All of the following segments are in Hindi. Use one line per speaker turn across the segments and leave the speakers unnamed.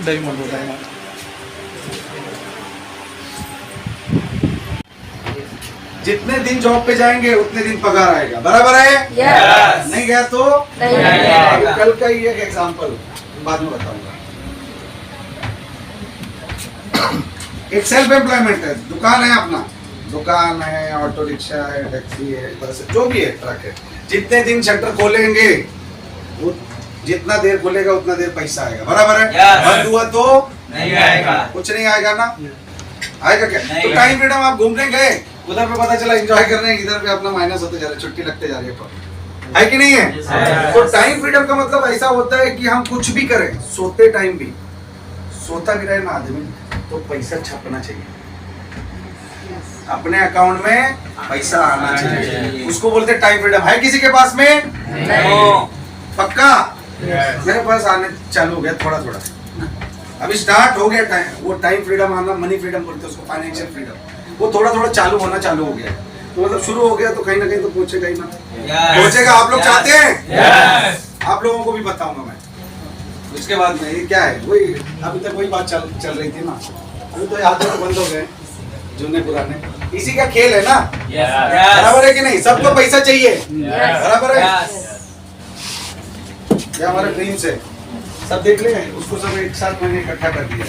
डायमंड
जितने दिन जॉब पे जाएंगे उतने दिन पगार आएगा, बराबर है?
yes.
नहीं गया तो
नहीं।
कल का ही एक एग्जांपल बाद में बताऊंगा। एक सेल्फ एम्प्लॉयमेंट है, दुकान है अपना, दुकान है, ऑटो रिक्शा है, टैक्सी है, बस जो भी है, ट्रक है। जितने दिन शटर खोलेंगे वो जितना देर खोलेगा उतना देर पैसा आएगा, बराबर है? बंद हुआ तो
नहीं आएगा,
कुछ नहीं आएगा ना। आएगा क्या? तो टाइम फ्रीडम, आप घूमने गए उधर पे पता चला एंजॉय करने, इधर पे अपना माइनस होते जा रहा है, छुट्टी लगते जा रही है कि नहीं है? तो टाइम फ्रीडम का मतलब ऐसा होता है कि हम कुछ भी करें, सोते टाइम भी, सोता भी रहे ना आदमी तो पैसा छपना चाहिए, अपने अकाउंट में पैसा आना चाहिए, उसको बोलते हैं टाइम फ्रीडम। है किसी के पास में? पक्का? मेरे पास आने चालू हो गया थोड़ा थोड़ा, अभी स्टार्ट हो गया टाइम, वो टाइम फ्रीडम आना, मनी फ्रीडम बोलते हैं उसको, फाइनेंशियल फ्रीडम, वो थोड़ा थोड़ा चालू होना चालू हो गया। तो मतलब शुरू हो गया तो कहीं ना कहीं तो पहुंचेगा ही ना, पहुंचेगा। आप लोग चाहते हैं? आप लोगों को भी बताऊंगा मैं उसके बाद में। ये क्या है, वही अभी तक वही बात चल रही थी ना, अभी तो याद तो बंद हो गए जुने पुराने, इसी का खेल है ना, बराबर है कि नहीं? सबको पैसा चाहिए, बराबर है? ये हमारे ड्रीम्स है, सब देख ले, उसको सब एक साथ मैंने इकट्ठा कर दिया।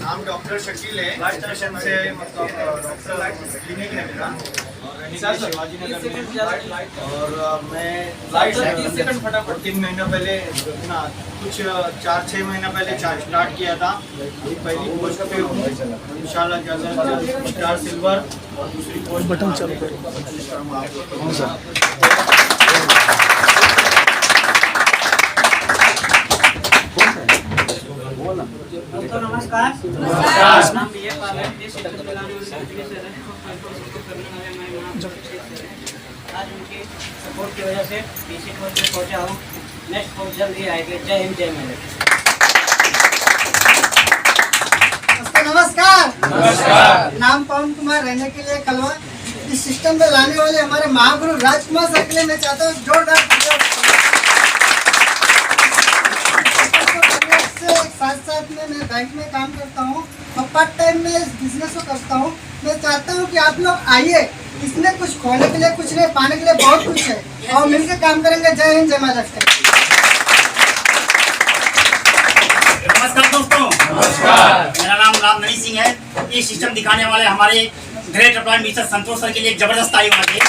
नाम डॉक्टर शकील है, स्टेशन से मतलब डॉक्टर क्लिनिक है मेरा, शिवाजी नगर में। और मैं लाइट फटाफट 3 महीना पहले ना, कुछ 4-6 महीना पहले स्टार्ट किया था। अभी पहली पोस्ट पे हूँ, इंशाल्लाह जल्द स्टार सिल्वर और दूसरी पोस्ट बटन चालू
नमस्कार। आज उनकी सपोर्ट की वजह से पीसी पोस्ट पे पहुंचा हूँ, नेक्स्ट पोस्ट जल्द ही आएगी। जय हिंद, जय मेले।
नमस्कार। नाम पवन कुमार, रहने के लिए कलवा। इस सिस्टम में लाने वाले हमारे महागुरु राजकुमार सर के लिए मैं चाहता हूँ जोरदार। साथ साथ में मैं बैंक में काम करता हूँ और पार्ट टाइम में इस बिजनेस को करता हूँ। मैं चाहता हूँ कि आप लोग आइए, इसमें कुछ खोने के लिए कुछ नहीं, पाने के लिए बहुत कुछ है, और मिलकर काम करेंगे। जय हिंद, जय महाराष्ट्र।
नमस्कार दोस्तों, मेरा नाम रामनवी सिंह है। ये सिस्टम दिखाने वाले हमारे ग्रेट अपलाइन मिस्टर संतोष सर के लिए जबरदस्त तारीफ होना चाहिए।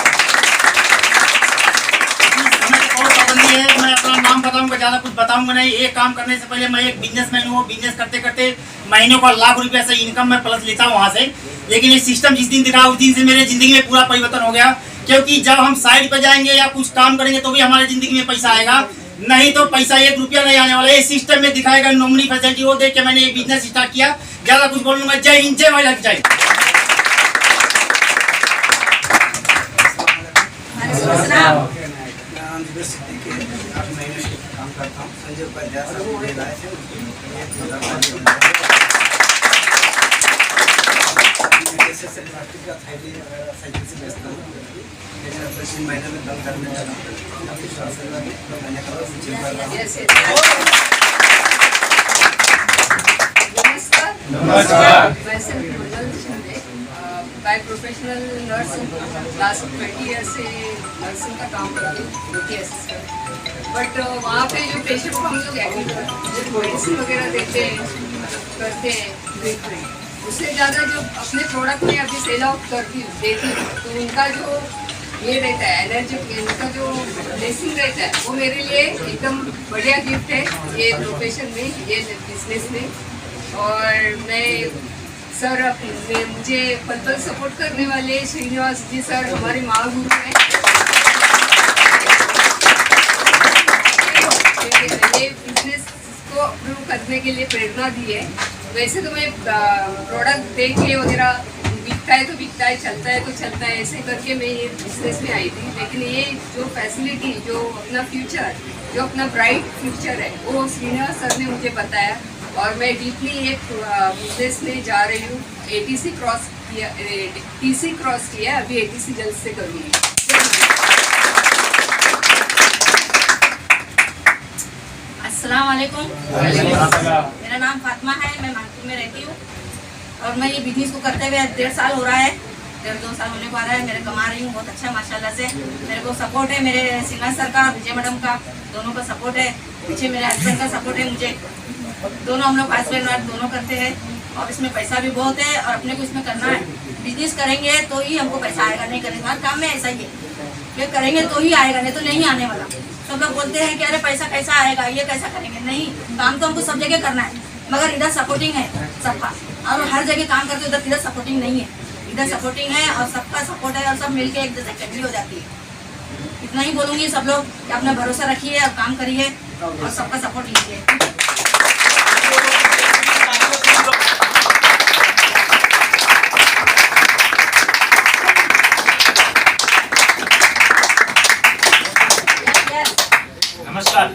मैं अपना नाम बताऊंगा, ज़्यादा कुछ बताऊंगा नहीं। एक काम करने से पहले, मैं एक बिजनेसमैन हूँ, बिजनेस करते करते महीनों का लाख रुपये से इनकम मैं प्लस लेता हूँ वहाँ से। लेकिन ये सिस्टम जिस दिन दिखा उस दिन से मेरे ज़िंदगी में पूरा परिवर्तन हो गया, क्योंकि जब हम साइड पे जाएंगे या कुछ काम करेंगे तो भी हमारी ज़िंदगी में पैसा आएगा, नहीं तो पैसा 1 रुपया नहीं आने वाला। ये सिस्टम में दिखाएगा नॉमिनी फैसिलिटी, वो देख के मैंने ये बिजनेस स्टार्ट किया। ज़्यादा कुछ बोलूँगा, जय हिंद, जय महिला की जय।
काम करता हूँ, संजय उपाध्याय साइकिल से बेचता हूँ। महीने में 10 घर में जाता
नमस्कार, मैं सिर्फ Mangal Shinde, by professional nurse, last 20 year से नर्सिंग का काम करती हूँ, ड्यूटी असिस्टेंट। बट वहाँ पे जो पेशेंट को हम लोग मेडिसिन वगैरह देते हैं, करते हैं, उससे ज़्यादा जो अपने प्रोडक्ट में अभी सेल आउट देती हूँ, तो उनका जो ये रहता है एनर्जी, इनका जो ब्लेसिंग रहता है, वो मेरे लिए एकदम बढ़िया गिफ्ट है ये प्रोफेशन में, ये बिजनेस में। और मैं सर मुझे पल पल सपोर्ट करने वाले श्रीनिवास जी सर हमारे महागुरु हैं। ये बिजनेस को अप्रूव करने के लिए प्रेरणा दी है। वैसे तो मैं प्रोडक्ट देख के वगैरह बिकता है तो बिकता है, चलता है तो चलता है, ऐसे करके मैं ये बिजनेस में आई थी। लेकिन ये जो फैसिलिटी, जो अपना फ्यूचर, जो अपना ब्राइट फ्यूचर है, वो श्रीनिवास सर ने मुझे बताया और मैं डीपली ये बिजनेस में जा रही हूँ। ATC क्रॉस किया, TC क्रॉस किया, अभी ATC जल्द से करूँगी।
अस्सलाम वालेकुम। मेरा नाम फातिमा है, मैं मानपुर में रहती हूँ और मैं ये बिजनेस को करते हुए 1.5 साल हो रहा है, 1.5-2 साल होने को आ रहा है। मेरे कमा रही हूँ बहुत अच्छा माशाल्लाह से। मेरे को सपोर्ट है मेरे श्रीनिवास सर का, विजय मैडम का, दोनों का सपोर्ट है। पीछे मेरे हस्बैंड का सपोर्ट है मुझे। दोनों हम लोग हस्बैंड वाइफ दोनों करते हैं और इसमें पैसा भी बहुत है और अपने को इसमें करना है। बिजनेस करेंगे तो ही हमको पैसा आएगा, नहीं करेंगे हर काम में ऐसा ही है, ये करेंगे तो ही आएगा, नहीं तो नहीं आने वाला। सब लोग बोलते हैं कि अरे पैसा कैसा आएगा, ये कैसा करेंगे, नहीं, काम तो हमको सब जगह करना है, मगर इधर सपोर्टिंग है सबका। और हर जगह काम करते उधर इधर सपोर्टिंग नहीं है, इधर सपोर्टिंग है और सबका सपोर्ट है और सब मिलके एक जैसे फैमिली हो जाती है। इतना ही बोलूँगी सब लोग कि अपना भरोसा रखिए और काम करिए और सबका सपोर्ट लीजिए।
नमस्कार।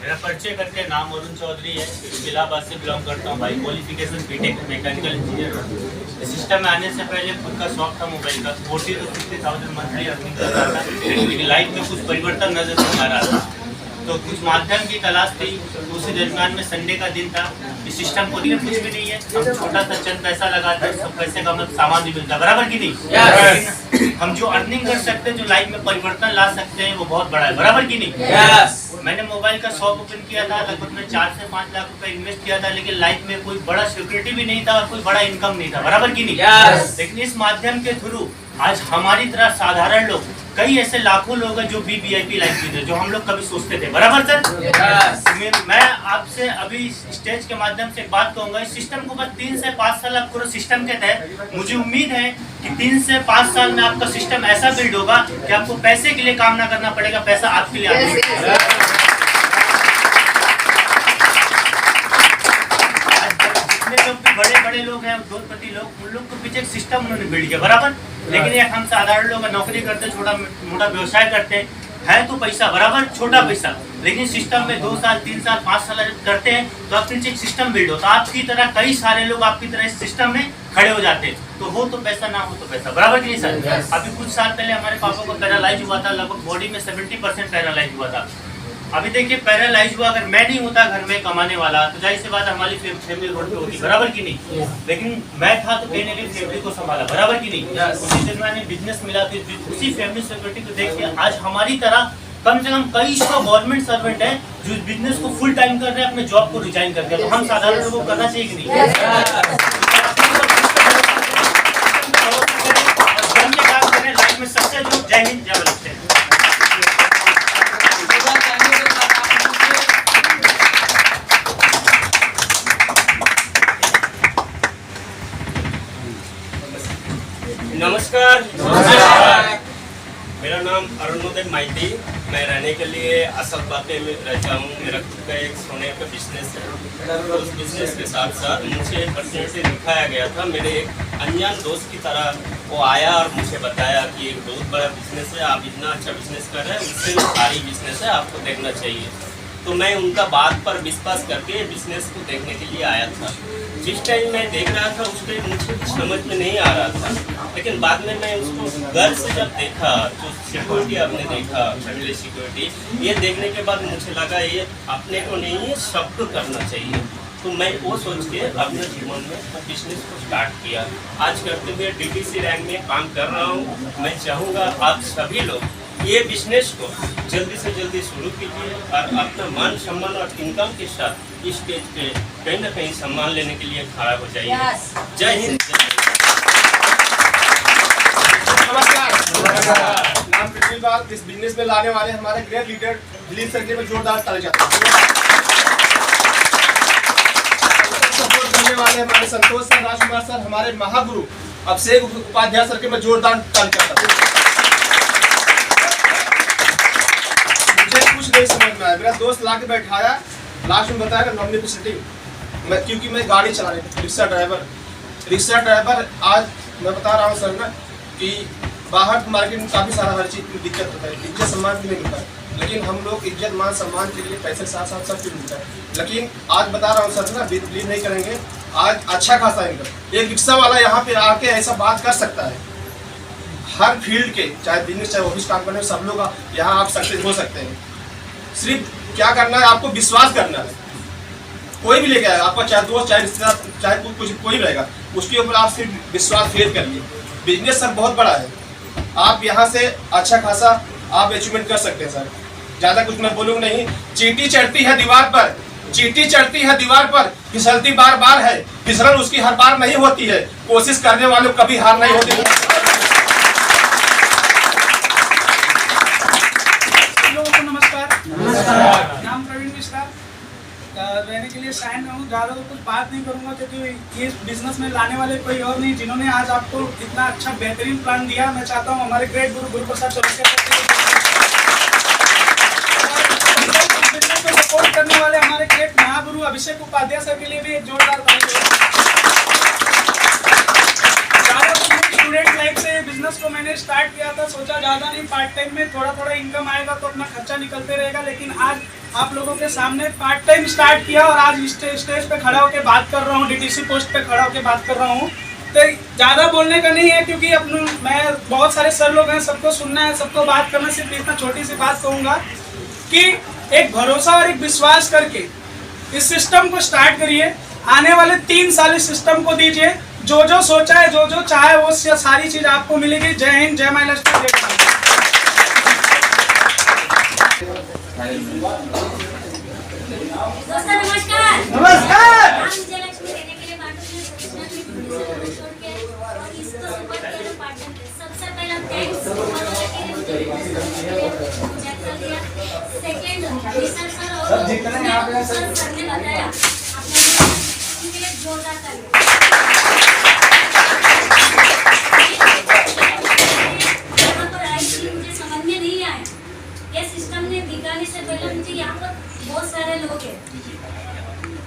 मेरा परिचय करके नाम अरुण चौधरी है, इलाहाबाद से बिलोंग करता हूँ भाई। Qualification BTech mechanical engineer. System में आने से पहले खुद का शौक था मोबाइल का। 40 to 50,000 मंथली अर्निंग करता था, लेकिन लाइफ में कुछ परिवर्तन नजर नहीं आ रहा था, तो कुछ माध्यम की तलाश थी। उसी दरमियान में संडे का दिन था। इस सिस्टम को कुछ भी नहीं है, हम छोटा सा चंद पैसा लगाते हैं, सब पैसे का मतलब सामान भी मिलता है, बराबर की नहीं? yes. हम जो अर्निंग कर सकते हैं, जो लाइफ में परिवर्तन ला सकते हैं, वो बहुत बड़ा है, बराबर की नहीं? yes. मैंने मोबाइल का शॉप ओपन किया था, लगभग मैं 4 से 5 लाख रुपए इन्वेस्ट किया था, लेकिन लाइफ में कोई बड़ा सिक्योरिटी भी नहीं था और कोई बड़ा इनकम नहीं था, बराबर की नहीं? yes. लेकिन इस माध्यम के थ्रू आज हमारी तरह साधारण लोग, कई ऐसे लाखों लोग हैं जो VIP लाइफ जीते, जो हम लोग कभी सोचते थे, बराबर सर? yes. मैं आपसे अभी स्टेज के माध्यम से एक बात कहूंगा, इस सिस्टम को बस 3 से 5 साल आप पूरे सिस्टम के तहत, मुझे उम्मीद है कि 3 से 5 साल में आपका सिस्टम ऐसा बिल्ड होगा कि आपको पैसे के लिए काम ना करना पड़ेगा, पैसा आपके लिए आएगा। जितने लोग भी बड़े लोग हैं, उद्योगपति लोग, उन लोग को पीछे एक सिस्टम उन्होंने बिल्ड किया, बराबर। लेकिन ये हम साधारण लोग नौकरी करते, छोटा मोटा व्यवसाय करते है तो पैसा बराबर, छोटा पैसा, लेकिन सिस्टम में 2 साल 3 साल 5 साल करते हैं तो आपके नीचे एक सिस्टम बिल्ड होता है। आपकी तरह कई सारे लोग आपकी तरह इस सिस्टम में खड़े हो जाते हैं, तो हो तो पैसा, ना हो तो पैसा, बराबर की नहीं सर? अभी कुछ साल पहले हमारे पापा को पैरालाइज हुआ था, लगभग बॉडी में 70% पैरालाइज हुआ था। अभी देखिए पैरालाइज हुआ, अगर मैं नहीं होता घर में कमाने वाला, तो जाहिर सी बात हमारी फैमिली रोड पे होती, बराबर की नहीं? लेकिन मैं था तो कहीं ना कहीं फैमिली को संभाला, बराबर की नहीं? उसी दरमियान बिजनेस मिला, तो उसी फैमिली सिक्योरिटी को देख के आज हमारी तरह कम से कम कई 100 गवर्नमेंट सर्वेंट है जो इस बिजनेस को फुल टाइम कर रहे हैं, अपने जॉब को रिजाइन करके। तो हम साधारण लोगों को करना चाहिए कि नहीं? काम करें लाइफ में सक्सेस हो। जय हिंद, जय भारत।
नमस्कार। मेरा नाम अरुणोदय माइती, मैं रहने के लिए असलबाते में रहता हूँ। मेरा खुद का एक सोने का बिजनेस है। उस बिजनेस के साथ साथ मुझे अपॉर्चुनिटी दिखाया गया था, मेरे एक अनजान दोस्त की तरह वो आया और मुझे बताया कि एक बहुत बड़ा बिजनेस है, आप इतना अच्छा बिजनेस कर रहे हैं, उससे भारी बिजनेस है, आपको देखना चाहिए। तो मैं उनका बात पर विश्वास करके बिजनेस को देखने के लिए आया था। जिस टाइम मैं देख रहा था उस टाइम मुझे कुछ समझ में नहीं आ रहा था, लेकिन बाद में मैं उसको घर से जब देखा, जो सिक्योरिटी आपने देखा, फैमिली सिक्योरिटी, ये देखने के बाद मुझे लगा ये अपने को नहीं, ये सबको करना चाहिए। तो मैं वो सोच के अपने जीवन में बिजनेस को स्टार्ट किया। आज करते हुए DTC रैंक में काम कर रहा हूँ। मैं चाहूँगा आप सभी लोग ये बिजनेस को जल्दी से जल्दी शुरू कीजिए और अपना मान सम्मान और इनकम के साथ इस स्टेज पे कहीं ना कहीं सम्मान लेने के लिए खड़ा हो जाइए।
Yes.
जय हिंद।
नमस्कार। नाम पृथ्वीपाल। इस बिजनेस में लाने वाले हमारे ग्रेट लीडर दिलीप सर के में जोरदार ताली चाहते हैं। सपोर्ट करने वाले हमारे संतोष सर, राजकुमार सर, हमारे महागुरु अभिषेक उपाध्याय सर के मैं जोरदार ताली चाहता हूँ। मुझे कुछ नहीं समझ में आया, मेरा दोस्त ला के बैठाया, लास्ट में बताया नॉमिनी की सेटिंग मैं, क्योंकि मैं गाड़ी चला रही थी, रिक्शा ड्राइवर। आज मैं बता रहा हूँ सर ना कि बाहर मार्केट में काफ़ी सारा हर चीज़ में दिक्कत होता है, इज्जत सम्मान भी नहीं मिलता है, लेकिन हम लोग इज्जत मान सम्मान के लिए पैसे साथ साथ सब कुछ मिलता है। लेकिन आज बता रहा हूँ सर ना, बिलीव नहीं करेंगे, आज अच्छा खासा इनकम एक रिक्शा वाला यहाँ पे आके ऐसा बात कर सकता है। हर फील्ड के, चाहे बिजनेस चाहे ऑफिस काम करने, सब लोग यहाँ आप सक्सेस हो सकते हैं। सिर्फ क्या करना है, आपको विश्वास करना है। कोई भी लेके आएगा, आपका चाहे दोस्त, चाहे रिश्तेदार, चाहे कुछ कोई रहेगा, उसके ऊपर आप सिर्फ विश्वास फेल करिए। बिजनेस सर बहुत बड़ा है, आप यहाँ से अच्छा खासा आप अचीवमेंट कर सकते हैं सर। ज़्यादा कुछ मैं बोलूँगा नहीं। चींटी चढ़ती है दीवार पर, चींटी चढ़ती है दीवार पर, फिसलती बार बार है, फिसलन उसकी हर बार नहीं होती है, कोशिश करने वालों कभी हार नहीं होती।
लोगों को नमस्कार। नाम प्रवीण मिश्रा। रहने के लिए साइन में हूँ। ज़्यादा तो कुछ बात नहीं करूँगा क्योंकि ये बिजनेस में लाने वाले कोई और नहीं, जिन्होंने आज आपको इतना अच्छा बेहतरीन प्लान दिया। मैं चाहता हूँ हमारे ग्रेट गुरु गुरुप्रसाद चौरसिया बिजनेस को सपोर्ट करने वाले हमारे ग्रेट महागुरु अभिषेक उपाध्याय सर के लिए भी एक जोरदार स्टूडेंट लाइफ से बिजनेस को मैंने स्टार्ट किया था, सोचा ज़्यादा नहीं, पार्ट टाइम में थोड़ा थोड़ा इनकम आएगा तो अपना खर्चा निकलते रहेगा। लेकिन आज आप लोगों के सामने पार्ट टाइम स्टार्ट किया और आज स्टेज पे खड़ा होकर बात कर रहा हूँ, डीटीसी पोस्ट पे खड़ा होकर बात कर रहा हूँ। तो ज़्यादा बोलने का नहीं है क्योंकि मैं बहुत सारे सर लोग हैं, सबको सुनना है, सबको बात करना। सिर्फ इतना छोटी सी बात कहूँगा कि एक भरोसा और एक विश्वास करके इस सिस्टम को स्टार्ट करिए। आने वाले 3 साल इस सिस्टम को दीजिए, जो जो सोचा है, जो जो चाहे, वो सारी चीज आपको मिलेगी। जय हिंद, जय माई लक्ष्मी।
दोस्तों नमस्कार।
नमस्कार।
मुझे लक्ष्मी देने के लिए सबसे पहला थैंक्स सेकंड सर और सर ने बताया अपने लिए जोरदार ताली। मुझे समझ में नहीं आया, ये सिस्टम ने दिखाने से पहले मुझे यहाँ पर बहुत सारे लोग हैं,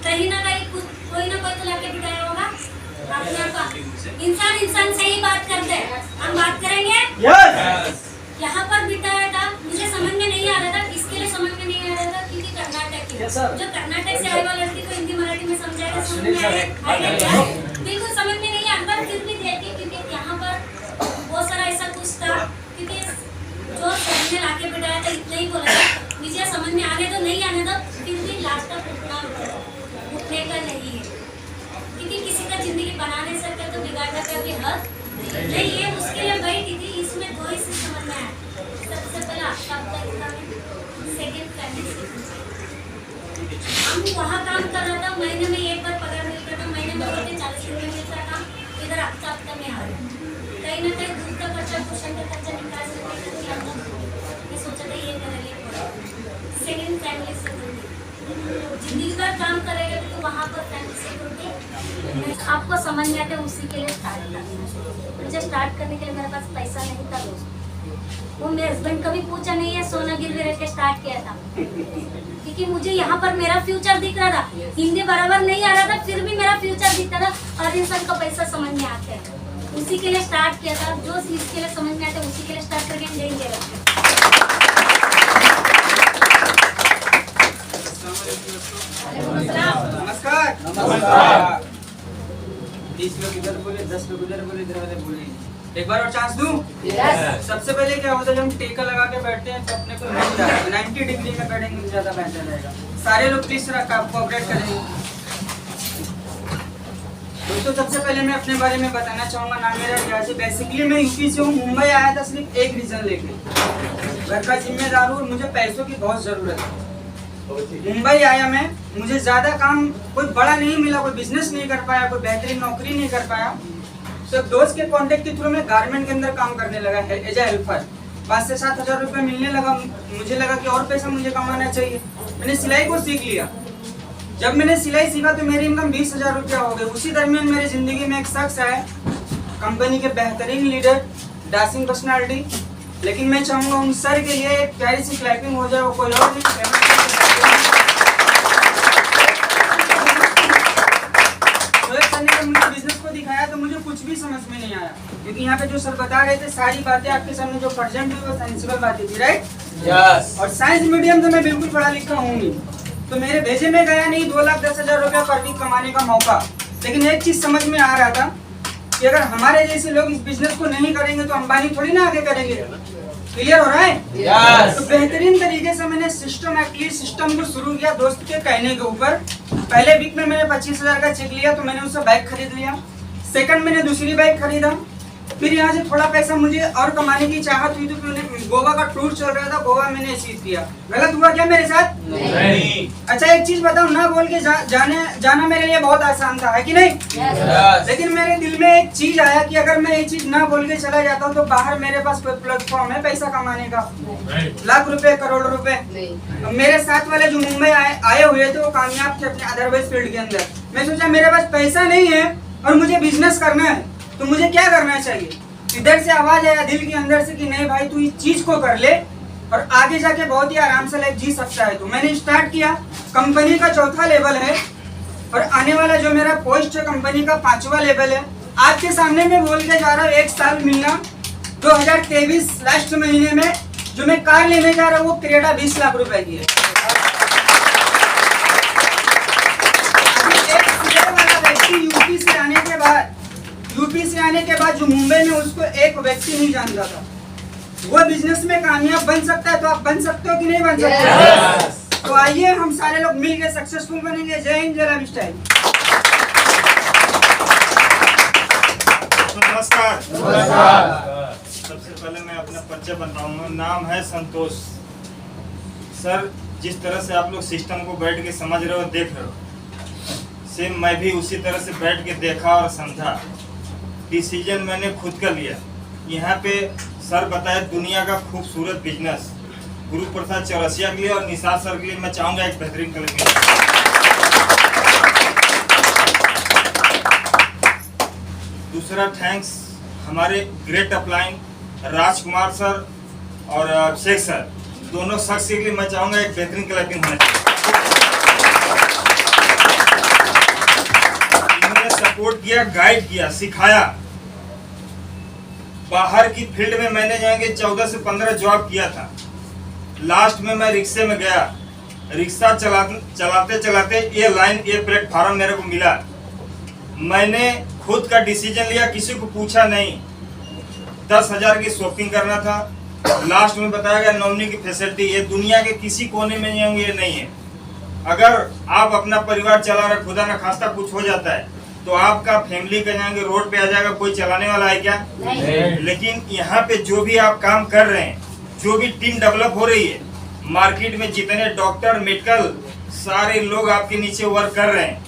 कहीं ना कहीं कोई ना कोई तो लाके बिठाया होगा। इंसान से ही बात करते हैं, हम बात करेंगे। यहाँ पर बिठाया था, मुझे समझ में नहीं आ रहा था, इसके लिए समझ में नहीं आ रहा था क्योंकि कर्नाटक की जो कर्नाटक से आए वाले लड़की को हिंदी मराठी में समझाएगा, समझ में आएगा, बिल्कुल समझ में नहीं आता, फिर भी देखिए क्योंकि यहाँ पर बहुत सारा ऐसा कुछ था। क्योंकि जो सर ने लाके बिठाया था इतना ही बोला था, मुझे समझ में आने दो, नहीं आने दो, फिर भी लास्ट तक उठने का नहीं है क्योंकि किसी का जिंदगी बना नहीं सकते तो बिगाड़ने का भी हक नहीं है। उसके लिए बैठी थी, इसमें 2 ही समझ में आया। सबसे पहले आपका सेकंड हम वहाँ काम कर रहा था, महीने में एक बार पगार मिलता था, महीने में 40 रुपये मिलता था। इधर हफ्ता में आ रहे कहीं ना कहीं दूध का खर्चा, पोषण का खर्चा निकाल सकते थे। ये सोचा था ये करेंगे। सेकंड फैमिली सिक्योरिटी, जिंदगी भर काम करेंगे तो वहाँ पर फैमिली सिक्योरिटी आपको समझ में आते, उसी के लिए स्टार्ट करना। मुझे स्टार्ट करने के लिए मेरे पास पैसा नहीं था दोस्तों, वो मेरे हस्बैंड कभी पूछा नहीं है, सोना गिरवी रख के स्टार्ट किया था क्योंकि मुझे यहाँ पर मेरा फ्यूचर दिख रहा था। हिंदी बराबर नहीं आ रहा था, फिर भी मेरा फ्यूचर दिखता था और इंसान का पैसा समझ में आता है, उसी के लिए स्टार्ट किया था। जो चीज के लिए समझ में आता है उसी के लिए स्टार्ट करके देंगे।
नमस्कार।
नमस्कार। 20 लोग इधर बोले, 10 लोग उधर बोले, इधर वाले बोले। एक बार और चांस दूं? सबसे पहले क्या होता है, जब हम टेका लगा के बैठते हैं तो अपने को मिल जाता है। 90 डिग्री में बैठेंगे तो ज्यादा बेहतर रहेगा। सारे लोग प्लीज कोऑपरेट करेंगे। दोस्तों सबसे पहले मैं अपने बारे में बताना चाहूँगा। नाम मेरा रियाज है। बेसिकली मैं यूपी से हूँ। मुंबई आया था सिर्फ एक रीज़न लेके, घर का जिम्मेदार हूँ और मुझे पैसों की बहुत ज़रूरत है। मुंबई आया मैं, मुझे ज़्यादा काम कोई बड़ा नहीं मिला, कोई बिजनेस नहीं कर पाया, कोई बेहतरीन नौकरी नहीं कर पाया। तो एक दोस्त के कॉन्टेक्ट के थ्रू मैं गारमेंट के अंदर काम करने लगा है एज ए हेल्पर। 5 से 7 हज़ार रुपये मिलने लगा। मुझे लगा कि और पैसा मुझे कमाना चाहिए। मैंने सिलाई को सीख लिया। जब मैंने सिलाई सीखा तो मेरी इनकम 20,000 रुपया हो गई। उसी दरमियान मेरी ज़िंदगी में एक शख्स आया, कंपनी के बेहतरीन लीडर, डांसिंग पर्सनालिटी। लेकिन मैं चाहूँगा उन सर के लिए एक प्यारी सी क्लैपिंग हो जाए। वो कोई और नहीं, सर ने जब मुझे बिजनेस को दिखाया तो मुझे कुछ भी समझ में नहीं आया, क्योंकि यहाँ पे जो सर बता रहे थे सारी बातें आपके सामने जो प्रेजेंट हुई वो सेंसिबल बातें थी, राइट? यस। और साइंस मीडियम से मैं बिल्कुल पढ़ा लिखा हूँ नहीं, तो मेरे भेजे में गया नहीं 2,10,000 रुपया पर वीक कमाने का मौका। लेकिन एक चीज समझ में आ रहा था कि अगर हमारे जैसे लोग इस बिजनेस को नहीं करेंगे तो अंबानी थोड़ी ना आगे करेंगे। क्लियर हो रहा है? yes. तो बेहतरीन तरीके से मैंने सिस्टम को शुरू किया दोस्त के कहने के ऊपर। पहले वीक में मैंने 25,000 का चेक लिया तो मैंने उससे बाइक खरीद लिया। सेकंड मैंने दूसरी बाइक खरीदा। फिर यहाँ से थोड़ा पैसा मुझे और कमाने की चाहत हुई तो मैंने गोवा का टूर चल रहा था, गोवा मैंने अचीव किया। गलत हुआ क्या मेरे साथ? नहीं। अच्छा एक चीज बताऊं, ना बोल के जाना मेरे लिए बहुत आसान था, है कि नहीं? yes. लेकिन मेरे दिल में एक चीज आया कि अगर मैं ये चीज ना बोल के चला जाता हूँ तो बाहर मेरे पास कोई प्लेटफॉर्म है पैसा कमाने का, लाख रुपए, करोड़ रुपए। मेरे साथ वाले जो मुंबई आए हुए थे वो कामयाब थे अपने अदरवाइज फील्ड के अंदर। मैं सोचा मेरे पास पैसा नहीं है और मुझे बिजनेस करना है तो मुझे क्या करना चाहिए। इधर से आवाज आया दिल के अंदर से कि नहीं भाई तू इस चीज को कर ले और आगे जाके बहुत ही आराम से लाइफ जी सकता है। तो मैंने स्टार्ट किया। कंपनी का 4था लेवल है और आने वाला जो मेरा पोस्ट है कंपनी का 5वां लेवल है। आपके सामने मैं बोल के जा रहा हूँ 1 साल मिलना 2023 लास्ट महीने में जो मैं कार लेने जा रहा हूँ वो क्रेटा 20 लाख रुपए की है। यूपी से आने के बाद जो मुंबई में उसको एक व्यक्ति नहीं जानता था, वो बिजनेस में कामयाब बन सकता है। तो आप बन सकते हो कि नहीं बन सकते? yes. तो आइए हम सारे लोग मिलकर सक्सेसफुल बनेंगे। जय हिंद, जय लाइफस्टाइल।
नमस्कार। सबसे पहले मैं अपना परिचय बताऊंगा। नाम है संतोष। सर जिस तरह से आप लोग सिस्टम को बैठ के समझ रहे हो, देख रहे हो, सेम मैं भी उसी तरह से बैठ के देखा और समझा। डिसीजन मैंने खुद का लिया। यहाँ पे सर बताए दुनिया का खूबसूरत बिजनेस गुरु प्रसाद चौरसिया के लिए और निशाद सर के लिए मैं चाहूँगा एक बेहतरीन कलम। दूसरा थैंक्स हमारे ग्रेट अपलाइन राजकुमार सर और अभिषेक सर, दोनों शख्स के लिए मैं चाहूँगा एक बेहतरीन क्लैपिंग होना चाहिए। सपोर्ट किया, गाइड किया, सिखाया। बाहर की फील्ड में मैंने जाएंगे 14 से 15 जॉब किया था। लास्ट में मैं रिक्शे में गया। रिक्शा चलाते चलाते ये लाइन, ये प्लेटफार्म मेरे को मिला। मैंने खुद का डिसीजन लिया, किसी को पूछा नहीं। 10,000 की शॉपिंग करना था। लास्ट में बताया गया नॉमिनी की फैसिलिटी ये दुनिया के किसी कोने में ये नहीं है। अगर आप अपना परिवार चला रहे, खुदा ना खास्ता कुछ हो जाता है तो आपका फैमिली का जाएंगे रोड पे आ जाएगा, कोई चलाने वाला है क्या? नहीं। लेकिन यहाँ पे जो भी आप काम कर रहे हैं, जो भी टीम डेवलप हो रही है, मार्केट में जितने डॉक्टर, मेडिकल, सारे लोग आपके नीचे वर्क कर रहे हैं।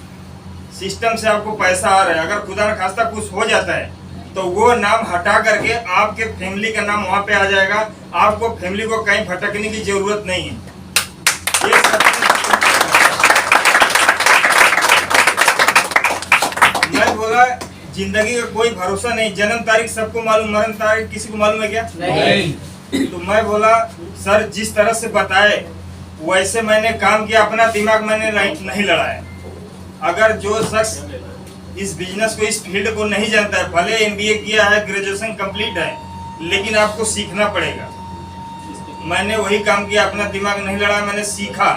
सिस्टम से आपको पैसा आ रहा है। अगर खुदा न खास्ता कुछ हो जाता है तो वो नाम हटा करके आपके फैमिली का नाम वहाँ पे आ जाएगा। आपको फैमिली को कहीं भटकने की जरूरत नहीं है। ये मैं बोला जिंदगी का कोई भरोसा नहीं। जन्म तारीख सबको मालूम, मरण तारीख किसी को मालूम है क्या? नहीं। तो मैं बोला सर जिस तरह से बताए वैसे मैंने काम किया। अपना दिमाग मैंने नहीं लड़ाया। अगर जो शख्स इस बिजनेस को, इस फील्ड को नहीं जानता है, भले MBA किया है, ग्रेजुएशन कंप्लीट है, लेकिन आपको सीखना पड़ेगा। मैंने वही काम किया, अपना दिमाग नहीं लड़ाया, मैंने सीखा।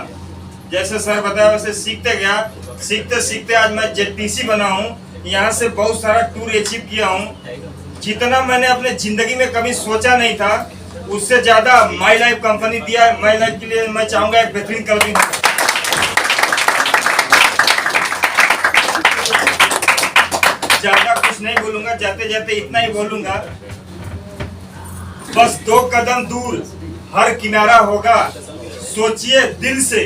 जैसे सर बताया वैसे सीखते गया। सीखते सीखते आज मैं ZTC बना हूँ। यहाँ से बहुत सारा टूर अचीव किया हूँ। जितना मैंने अपने जिंदगी में कभी सोचा नहीं था उससे ज्यादा माई लाइफ कंपनी दिया है। माई लाइफ के लिए मैं चाहूँगा एक बेहतरीन कंपनी। ज्यादा कुछ नहीं बोलूंगा, जाते जाते इतना ही बोलूंगा, बस 2 कदम दूर हर किनारा होगा, सोचिए दिल से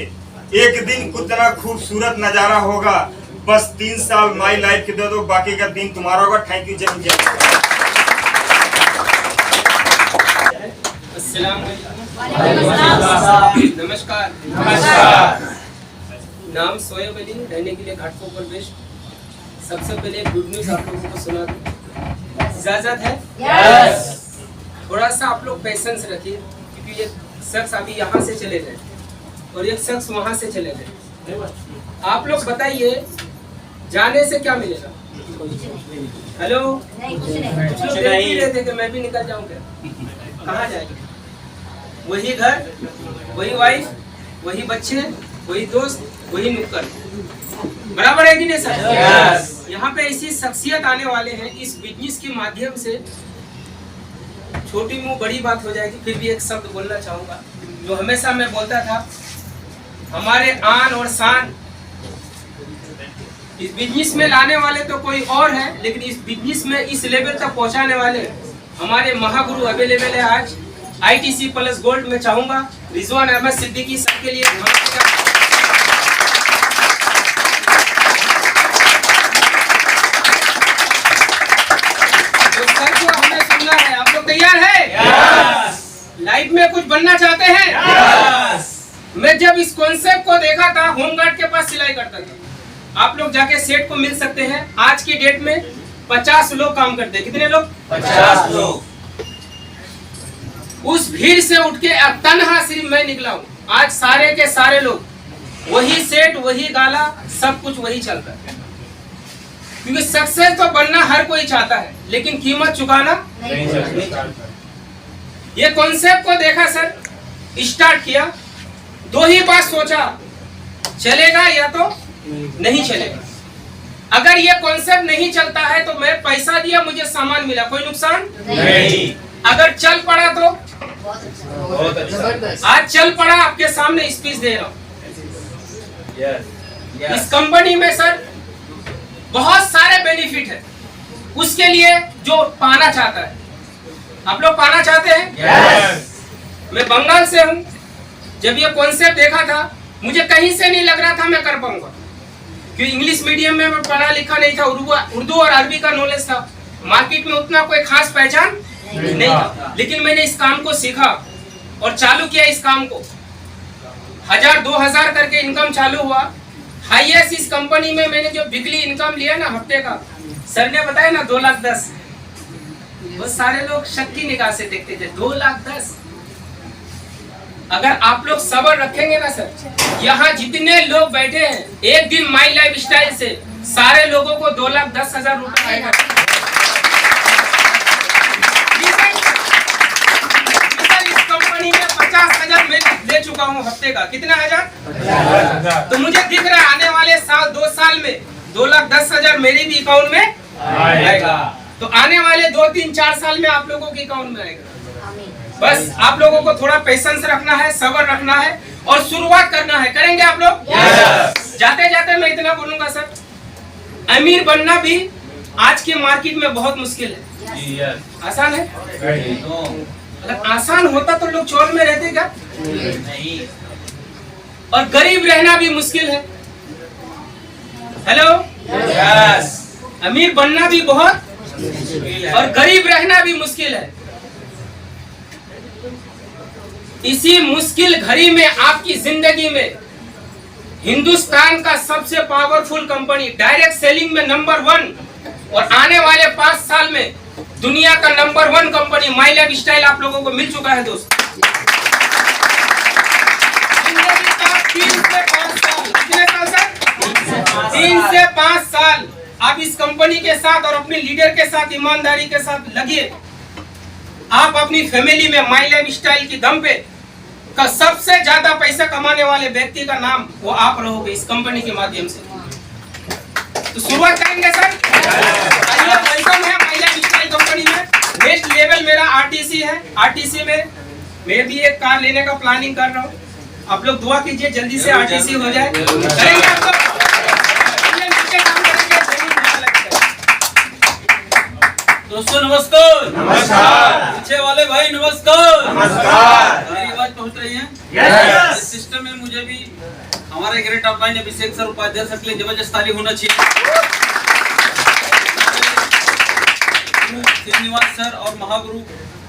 एक दिन कितना खूबसूरत नजारा होगा, बस 3 साल माई लाइफ के दे दो, बाकी का दिन तुम्हारा होगा। थैंक यू, जय जय।
नमस्कार। नाम सोएब अली, रहने के लिए घाटकोपर वेस्ट। सबसे पहले गुड न्यूज आप लोगों को सुना दूं, इजाजत है? यस। थोड़ा सा आप लोग पेशेंस रखिए, क्योंकि ये शख्स अभी यहाँ से चले गए और एक शख्स वहाँ से चले गए। आप लोग बताइए, जाने से क्या मिलेगा? हेलो, कुछ लोग देख ही रहे थे कि मैं भी निकल जाऊँ क्या? कहाँ जाएंगे? वही घर, वही वाइफ, वही बच्चे, वही दोस्त, वही नुक्कड़, बराबर है कि नहीं सर? yes. यहाँ पे ऐसी शख्सियत आने वाले हैं इस बिजनेस के माध्यम से। छोटी मुंह बड़ी बात हो जाएगी, फिर भी एक शब्द बोलना चाहूंगा जो हमेशा मैं बोलता था, हमारे आन और शान इस बिजनेस में लाने वाले तो कोई और है, लेकिन इस बिजनेस में इस लेवल तक पहुंचाने वाले हमारे महागुरु अवेलेबल है आज ITC प्लस गोल्ड में। चाहूंगा रिजवान अहमद सिद्दीकी सर के लिए तो सर को हमें सुनना है। आप लोग तैयार है? लाइफ में कुछ बनना चाहते हैं? मैं जब इस कॉन्सेप्ट को देखा था, होमगार्ड के पास सिलाई करता था। आप लोग जाके सेट को मिल सकते हैं। आज की डेट में 50 लोग काम करते हैं। कितने लोग? 50 लोग। उस भीड़ से उठ के अब तन्हा सिर्फ मैं निकला हूँ। आज सारे के सारे लोग वही सेट, वही गाला, सब कुछ वही चलता है। क्योंकि सक्सेस तो बनना हर कोई चाहता है, लेकिन कीमत चुकाना नहीं चाहता। ये कॉन्सेप्ट को देखा सर, स्टार्ट किया, 2 ही बात सोचा, चलेगा या तो नहीं चलेगा। अगर ये कॉन्सेप्ट नहीं चलता है तो मैं पैसा दिया, मुझे सामान मिला, कोई नुकसान नहीं। अगर चल पड़ा तो बहुत अच्छा। आज चल पड़ा, आपके सामने स्पीच दे रहा हूँ। इस कंपनी में सर बहुत सारे बेनिफिट है, उसके लिए जो पाना चाहता है। आप लोग पाना चाहते हैं? मैं बंगाल से हूँ। जब ये कॉन्सेप्ट देखा था, मुझे कहीं से नहीं लग रहा था मैं कर पाऊंगा, क्योंकि इंग्लिश मीडियम में मैं पढ़ा लिखा नहीं था, उर्दू और अरबी का नॉलेज था, मार्केट में उतना कोई खास पहचान नहीं था। लेकिन मैंने इस काम को सीखा और चालू किया। इस काम को 1000-2000 करके इनकम चालू हुआ। हाईएस्ट इस कंपनी में मैंने जो बिजली इनकम लिया ना हफ्ते का, सर ने बताया ना 2,10,000। बहुत सारे लोग शक की निगाह से देखते थे, 2,10,000। अगर आप लोग सब्र रखेंगे ना सर, यहाँ जितने लोग बैठे हैं, एक दिन माई लाइफ स्टाइल से सारे लोगों को 2,10,000 रुपए आएगा। इस कंपनी में 50,000 मैं ले चुका हूँ हफ्ते का। कितना हजार? तो मुझे दिख रहा है आने वाले साल 2 साल में 2,10,000 मेरी भी अकाउंट में आएगा। तो आने वाले 2, 3, 4 साल में आप लोगों के अकाउंट में आएगा। बस आप लोगों को थोड़ा पेशेंस रखना है, सब्र रखना है और शुरुआत करना है। करेंगे आप लोग? जाते जाते मैं इतना बोलूंगा सर, अमीर बनना भी आज के मार्केट में बहुत मुश्किल है। आसान है? अगर आसान होता तो लोग चोर में रहते क्या? नहीं। और गरीब रहना भी मुश्किल है। हेलो? अमीर बनना भी बहुत और गरीब रहना भी मुश्किल है। इसी मुश्किल घड़ी में आपकी जिंदगी में हिंदुस्तान का सबसे पावरफुल कंपनी, डायरेक्ट सेलिंग में नंबर 1 और आने वाले 5 साल में दुनिया का number 1 company my life style आप लोगों को मिल चुका है दोस्त। जिंदगी का 3 से 5 साल, कितने साल सर? 3 से 5 साल आप इस कंपनी के साथ और अपने लीडर के साथ ईमानदारी के साथ लगिए। आप अपनी फैमिली में माई लाइफ स्टाइल की दम पे का सबसे ज्यादा पैसा कमाने वाले व्यक्ति का नाम वो आप रहोगे इस कंपनी के माध्यम से। तो शुरुआत करेंगे सर। आइए, वेलकम है माई लाइफ स्टाइल कंपनी में। नेक्स्ट लेवल मेरा RTC है। RTC में मैं भी एक कार लेने का प्लानिंग कर रहा हूँ। आप लोग दुआ कीजिए जल्दी से RTC हो जाए। करेंगे आप लोग? दोस्तों नमस्कार।
नमस्कार।
पीछे वाले भाई नमस्कार।
नमस्कार।
मेरी आवाज पहुंच रही है?
यस।
इस सिस्टम में मुझे भी हमारे ग्रेट ऑफलाइन अभिषेक सर उपाध्याय सर के लिए जबरदस्त ताली होना चाहिए। श्रीनिवास सर और महागुरु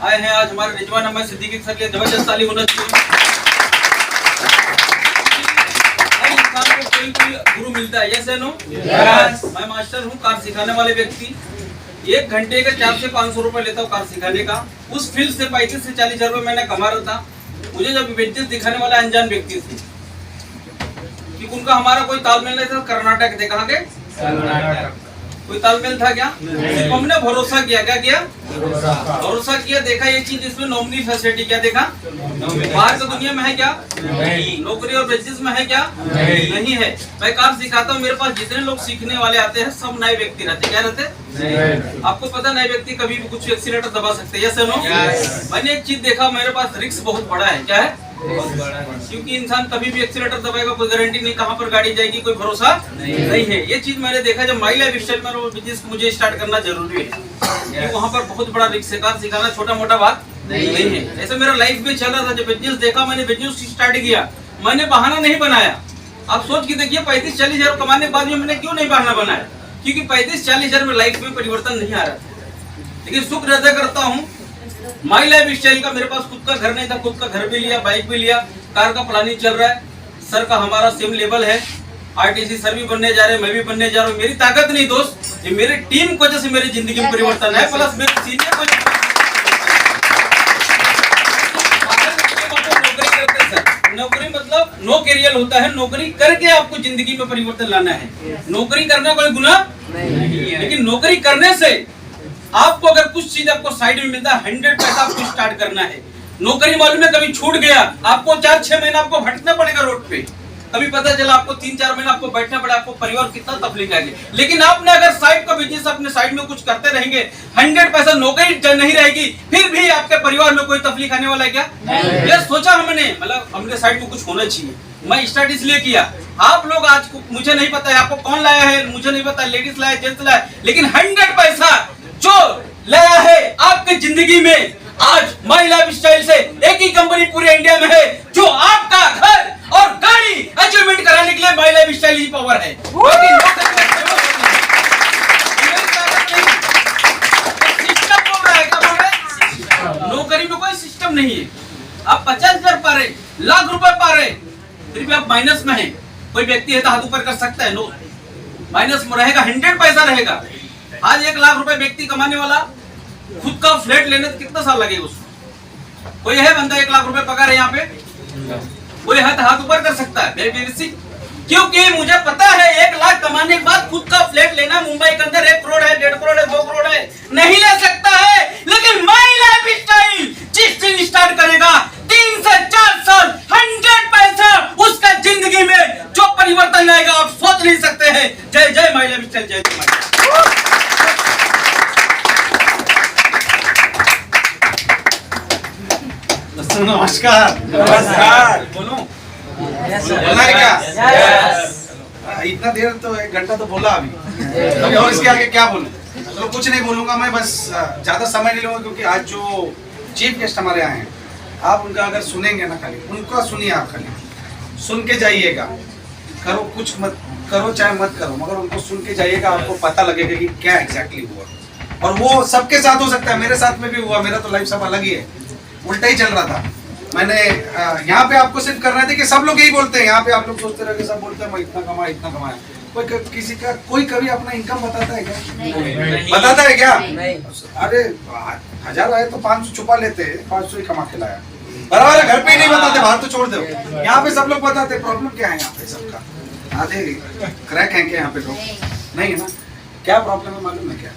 आए हैं आज हमारे रिजवान अहमद सिद्दीकी सर के लिए जबरदस्त ताली होना चाहिए। हर इंसान को कोई गुरु मिलता है, यस या नो? यस। मैं मास्टर हूँ, कार सिखाने वाले व्यक्ति। 1 घंटे का 400 से 500 रुपए लेता हूँ कार सिखाने का। उस फील्ड से 35 से 40 हजार रुपए मैंने कमा रहा था। मुझे जब बिजनेस दिखाने वाला अनजान व्यक्ति थे कि उनका हमारा कोई तालमेल नहीं था। कर्नाटक थे, कहाँ के? कोई तालमेल था क्या? सिर्फ हमने भरोसा किया। क्या किया? भरोसा किया। देखा ये चीज, इसमें नॉमिनी फैसिलिटी क्या देखा? बाहर की दुनिया में है क्या? नौकरी और बिजनेस में है क्या? नहीं है। मैं कार सिखाता हूँ, मेरे पास जितने लोग सीखने वाले आते हैं सब नए व्यक्ति रहते। क्या रहते? आपको पता नए व्यक्ति कभी भी कुछ एक्सीलेटर दबा सकते हैं, यस या नो? मैंने एक चीज देखा, मेरे पास रिस्क बहुत बड़ा है। क्या है? क्योंकि इंसान कभी भी एक्सीलेटर दबाएगा, कोई गारंटी नहीं कहाँ पर गाड़ी जाएगी, कोई भरोसा नहीं है। ये चीज मैंने देखा जब माई लाइफ स्टाइल में बिजनेस मुझे स्टार्ट करना जरूरी है, क्योंकि वहाँ पर बहुत बड़ा रिस्क है। कार सिखाना छोटा मोटा बात नहीं है। ऐसे मेरा लाइफ भी चल रहा था। जब बिजनेस देखा, मैंने बिजनेस स्टार्ट किया। मैंने बहाना नहीं बनाया। आप सोच के देखिए, 35-40 हजार कमाने के बाद में मैंने क्यों नहीं बहाना बनाया? क्योंकि 35-40 हजार में लाइफ में परिवर्तन नहीं आ रहा था। लेकिन सुख अदा करता हूँ माई लाइफ स्टाइल का। मेरे पास खुद का घर नहीं था, खुद का घर भी लिया, बाइक भी लिया, कार का प्लानिंग चल रहा है। सर का हमारा सेम लेवल है। आरटीसी सर भी बनने जा रहे हैं, मैं भी बनने जा रहा हूँ। मेरी ताकत नहीं दोस्त, ये मेरी टीम को जैसे मेरी जिंदगी में परिवर्तन है, प्लस मेरे सीनियर को नौकरी मतलब नो कैरियर होता है। नौकरी करके आपको जिंदगी में परिवर्तन लाना है। नौकरी करना कोई गुनाह नहीं है, लेकिन नौकरी करने से आपको अगर कुछ चीज आपको साइड में मिलता है, 100 पैसा आपको स्टार्ट करना है। नौकरी मालूम है कभी छूट गया, आपको 4-6 महीना आपको भटकना पड़ेगा रोड पे। कभी पता चला आपको 3-4 महीना आपको बैठना पड़ा, आपको परिवार कितना तकलीफ आएगी। लेकिन आपने अगर साइड का बिजनेस अपने साइड में कुछ करते रहेंगे, 100 पैसा नौकरी नहीं रहेगी, फिर भी आपके परिवार में कोई तकलीफ आने वाला है क्या? ये सोचा हमने, मतलब हमने साइड में कुछ होना चाहिए। मैं स्टार्ट इसलिए किया। आप लोग आज मुझे नहीं पता है आपको कौन लाया है, मुझे नहीं पता लेडीज लाया जेंट्स लाया, लेकिन 100 पैसा जो लाया है आपकी जिंदगी में, आज माई लाइफ स्टाइल से एक ही कंपनी पूरे इंडिया में है जो आपका घर और गाड़ी अचीवमेंट कराने के लिए my life style he power है। नौकरी में कोई सिस्टम नहीं है। आप 50 हजार पा रहे, लाख रुपए पा रहे, फिर भी आप माइनस में हैं। कोई व्यक्ति है तो हाथ ऊपर कर सकता है? नो, माइनस में रहेगा। 100 पैसा रहेगा। आज 1 लाख रुपए व्यक्ति कमाने वाला खुद का फ्लैट लेने तो कितना साल लगेगा उसको? कोई है बंदा 1 लाख रुपए पगार है यहाँ पे? कोई है तो हाथ ऊपर कर सकता है? मेरी बेसिक, क्योंकि मुझे पता है 1 लाख कमाने के बाद खुद का फ्लैट लेना मुंबई के अंदर 1 करोड़ है, 1.5 करोड़ है, 2 करोड़ है, नहीं ले सकता है। लेकिन माई लाइफ स्टाइल जिस दिन स्टार्ट करेगा 3 से 4 साल 100 पैसा उसका जिंदगी में जो परिवर्तन आएगा आप सोच नहीं सकते हैं। जय जय माई लाइफ स्टाइल, जय जय।
नमस्कार।
नमस्कार।
बोलो, बोलना है क्या? इतना देर तो 1 घंटा तो बोला अभी और इसके आगे क्या बोलूं? तो कुछ नहीं बोलूंगा मैं, बस ज्यादा समय नहीं लूंगा, क्योंकि आज जो चीफ गेस्ट हमारे आए हैं, आप उनका अगर सुनेंगे ना, खाली उनका सुनिए, आप खाली सुन के जाइएगा। करो कुछ मत करो, चाहे मत करो, मगर उनको सुन के जाइएगा। आपको पता लगेगा कि क्या एग्जैक्टली हुआ। और वो सबके साथ हो सकता है, मेरे साथ में भी हुआ। मेरा तो लाइफ सब अलग ही है, उल्टा ही चल रहा था। मैंने यहाँ पे आपको सिर्फ करना है कि सब लोग यही बोलते हैं। यहाँ पे आप लोग सोचते रहे, सब बोलते हैं मैं इतना कमाया। कोई किसी का कोई कभी अपना इनकम बताता है क्या? नहीं। बताता है क्या? नहीं। अरे 1000 आए तो 500 छुपा लेते, 500 ही कमा के लाया। बराबर है, घर पे ही नहीं बताते, बाहर तो छोड़ दो। यहाँ पे सब लोग बताते। प्रॉब्लम क्या है यहाँ पे सबका? आधे क्रैक है क्या यहाँ पे? लोग नहीं है ना? क्या प्रॉब्लम है मालूम है क्या?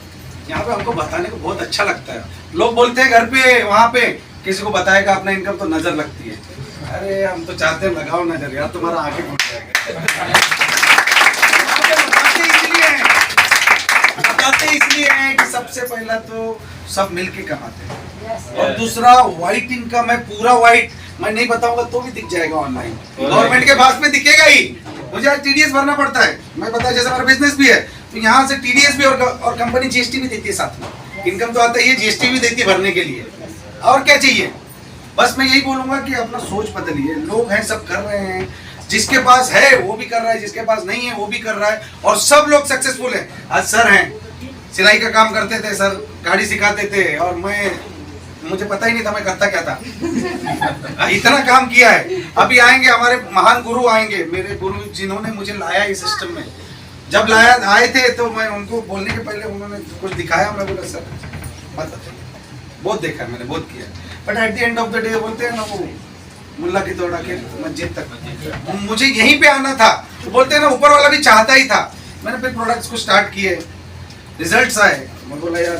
यहाँ पे हमको बताने को बहुत अच्छा लगता है। लोग बोलते हैं घर पे, वहाँ पे किसी को बताएगा अपना इनकम तो नजर लगती है। अरे हम तो चाहते हैं लगाओ नजर यार, तुम्हारा आगे बढ़ जाएगा। बताते इसलिए हैं कि सबसे पहला तो सब मिलके कमाते हैं, और दूसरा व्हाइट इनकम है, पूरा व्हाइट। मैं नहीं बताऊंगा तो भी दिख जाएगा ऑनलाइन, गवर्नमेंट के पास में दिखेगा ही। मुझे आज टीडीएस भरना पड़ता है, मैं बताया जैसे हमारा बिजनेस भी है तो यहाँ से टीडीएस भी और कंपनी जीएसटी भी देती है साथ में। इनकम तो आता ही है, जीएसटी भी देती है भरने के लिए, और क्या चाहिए। बस मैं यही बोलूंगा कि अपना सोच बदलिए। लोग हैं सब कर रहे हैं, जिसके पास है वो भी कर रहा है, जिसके पास नहीं है वो भी कर रहा है, और सब लोग सक्सेसफुल हैं। आज सर हैं, सिलाई का काम करते थे सर, गाड़ी सिखाते थे, और मुझे पता ही नहीं था मैं करता क्या था। इतना काम किया है। अभी आएंगे हमारे महान गुरु, आएंगे मेरे गुरु जिन्होंने मुझे लाया इस सिस्टम में। जब आए थे तो मैं उनको बोलने के पहले उन्होंने कुछ दिखाया, मैं बोला सर मतलब बहुत देखा मैंने, बहुत किया, but at the end of the day बोलते हैं ना वो मुल्ला की तोड़ा के मस्जिद तक, मुझे यहीं पे आना था। बोलते हैं ना ऊपर वाला भी चाहता ही था। मैंने फिर प्रोडक्ट्स को स्टार्ट किए, रिजल्ट्स आए, मैं बोला यार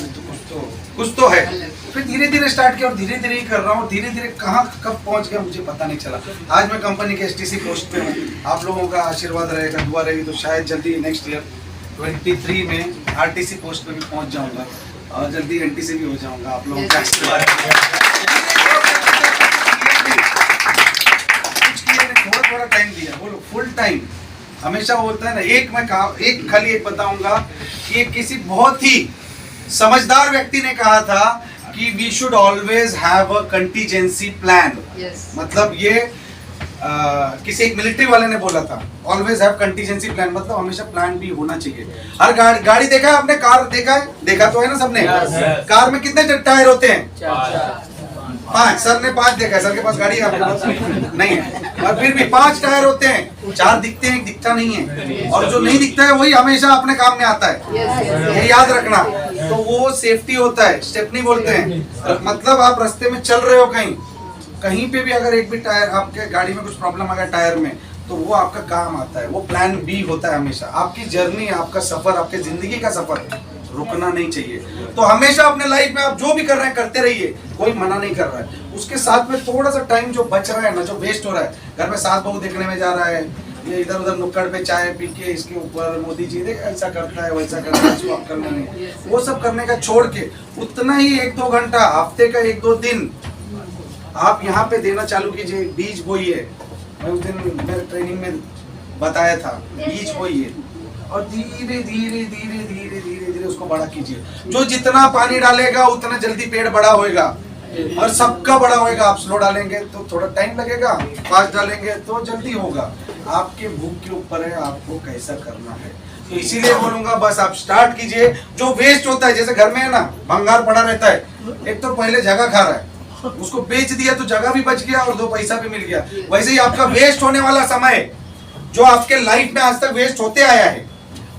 कुछ तो है। फिर धीरे धीरे स्टार्ट किया और धीरे धीरे ही कर रहा हूँ। धीरे धीरे कहाँ कब पहुँच गया मुझे पता नहीं चला। आज मैं कंपनी के एसटीसी पोस्ट पे हूँ। आप लोगों का आशीर्वाद रहेगा, दुआ रहेगी तो शायद जल्दी नेक्स्ट ईयर 23 में आरटीसी पोस्ट पे भी पहुँच जाऊँगा, और जल्दी एनटीसी भी हो जाऊँगा। आप लोगों का आशीर्वाद थोड़ा टाइम दिया, बोलो फुल टाइम। हमेशा बोलता है ना, एक खाली बताऊंगा कि किसी बहुत ही समझदार व्यक्ति ने कहा था कि we should always have a contingency plan. मतलब ये किसी एक मिलिट्री वाले ने बोला था, ऑलवेज हैव कंटीजेंसी प्लान, मतलब हमेशा प्लान भी होना चाहिए। हर गाड़ी देखा है आपने, कार देखा है, देखा तो है ना सबने। कार में कितने टायर होते हैं? 5। सर ने 5 देखा है, सर के पास गाड़ी है, आपके पास नहीं है, और फिर भी 5 टायर होते हैं। 4 दिखते हैं, एक दिखता नहीं है, और जो नहीं दिखता है वही हमेशा अपने काम में आता है, ये याद रखना। तो वो सेफ्टी होता है, स्टेपनी बोलते हैं। मतलब आप रास्ते में चल रहे हो कहीं पे भी अगर एक भी टायर आपके गाड़ी में कुछ प्रॉब्लम आ गया टायर में, तो वो आपका काम आता है, वो प्लान बी होता है हमेशा। आपकी जर्नी, आपका सफर, आपके जिंदगी का सफर रुकना नहीं चाहिए। तो हमेशा अपने लाइफ में आप जो भी कर रहे हैं करते रहिए, कोई मना नहीं कर रहा है। उसके साथ में थोड़ा सा टाइम जो बच रहा है ना, जो वेस्ट हो रहा है, घर में सास बहू देखने में जा रहा है, ये इधर उधर नुक्कड़ पे चाय पी के इसके ऊपर मोदी जी देख ऐसा करता है वैसा करता है, इसको आप करना नहीं, वो सब करने का छोड़ के उतना ही 1-2 घंटा हफ्ते का 1-2 दिन आप यहाँ पे देना चालू कीजिए। बीज बोइए, मैं उस दिन मेरे ट्रेनिंग में बताया था, बीज बोइए और धीरे धीरे धीरे धीरे धीरे धीरे उसको बड़ा कीजिए। जो जितना पानी डालेगा उतना जल्दी पेड़ बड़ा होएगा, और सबका बड़ा होएगा। आप स्लो डालेंगे तो थोड़ा टाइम लगेगा, फास्ट डालेंगे तो जल्दी होगा। आपके भूख के ऊपर है, आपको कैसा करना है। तो इसीलिए बोलूंगा बस आप स्टार्ट कीजिए। जो वेस्ट होता है, जैसे घर में है ना भंगार पड़ा रहता है, एक तो पहले जगह खा रहा है, उसको बेच दिया तो जगह भी बच गया और 2 पैसा भी मिल गया। वैसे ही आपका वेस्ट होने वाला समय जो आपके लाइफ में आज तक वेस्ट होते आया है,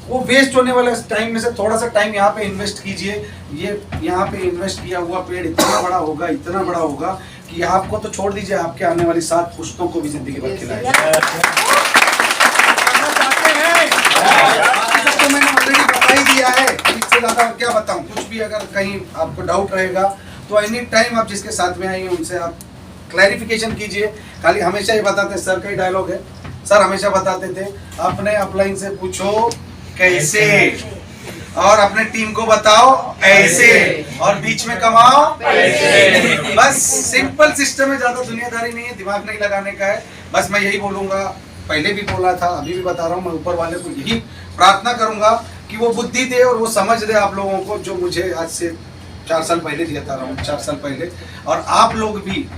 वो वेस्ट होने वाले टाइम में से थोड़ा सा टाइम यहाँ पे इन्वेस्ट कीजिए। ये यहाँ पे इन्वेस्ट किया हुआ पेड़ इतना बड़ा होगा, इतना बड़ा होगा कि आपको तो छोड़ दीजिए, आपके आने वाली 7 पुश्तों को भी जिंदगी भर खिलाएगा। तो मैंने ऑलरेडी बता ही दिया है, इससे ज्यादा क्या बताऊं। कुछ भी अगर कहीं आपको डाउट रहेगा तो एनी टाइम आप जिसके साथ में आएंगे उनसे आप क्लैरिफिकेशन कीजिए। खाली हमेशा ही बताते, सर का ही डायलॉग है, सर हमेशा बताते थे अपने अपलाइन से पूछो कैसे, और अपने टीम को बताओ ऐसे, और बीच में कमाओ पैसे। बस सिंपल सिस्टम है, ज्यादा दुनियादारी नहीं है, दिमाग नहीं लगाने का है। बस मैं यही बोलूंगा, पहले भी बोला था, अभी भी बता रहा हूँ, मैं ऊपर वाले को यही प्रार्थना करूंगा कि वो बुद्धि दे और वो समझ दे आप लोगों को, जो मुझे आज से 4 साल पहले दिया था, 4 साल पहले। और आप लोग भी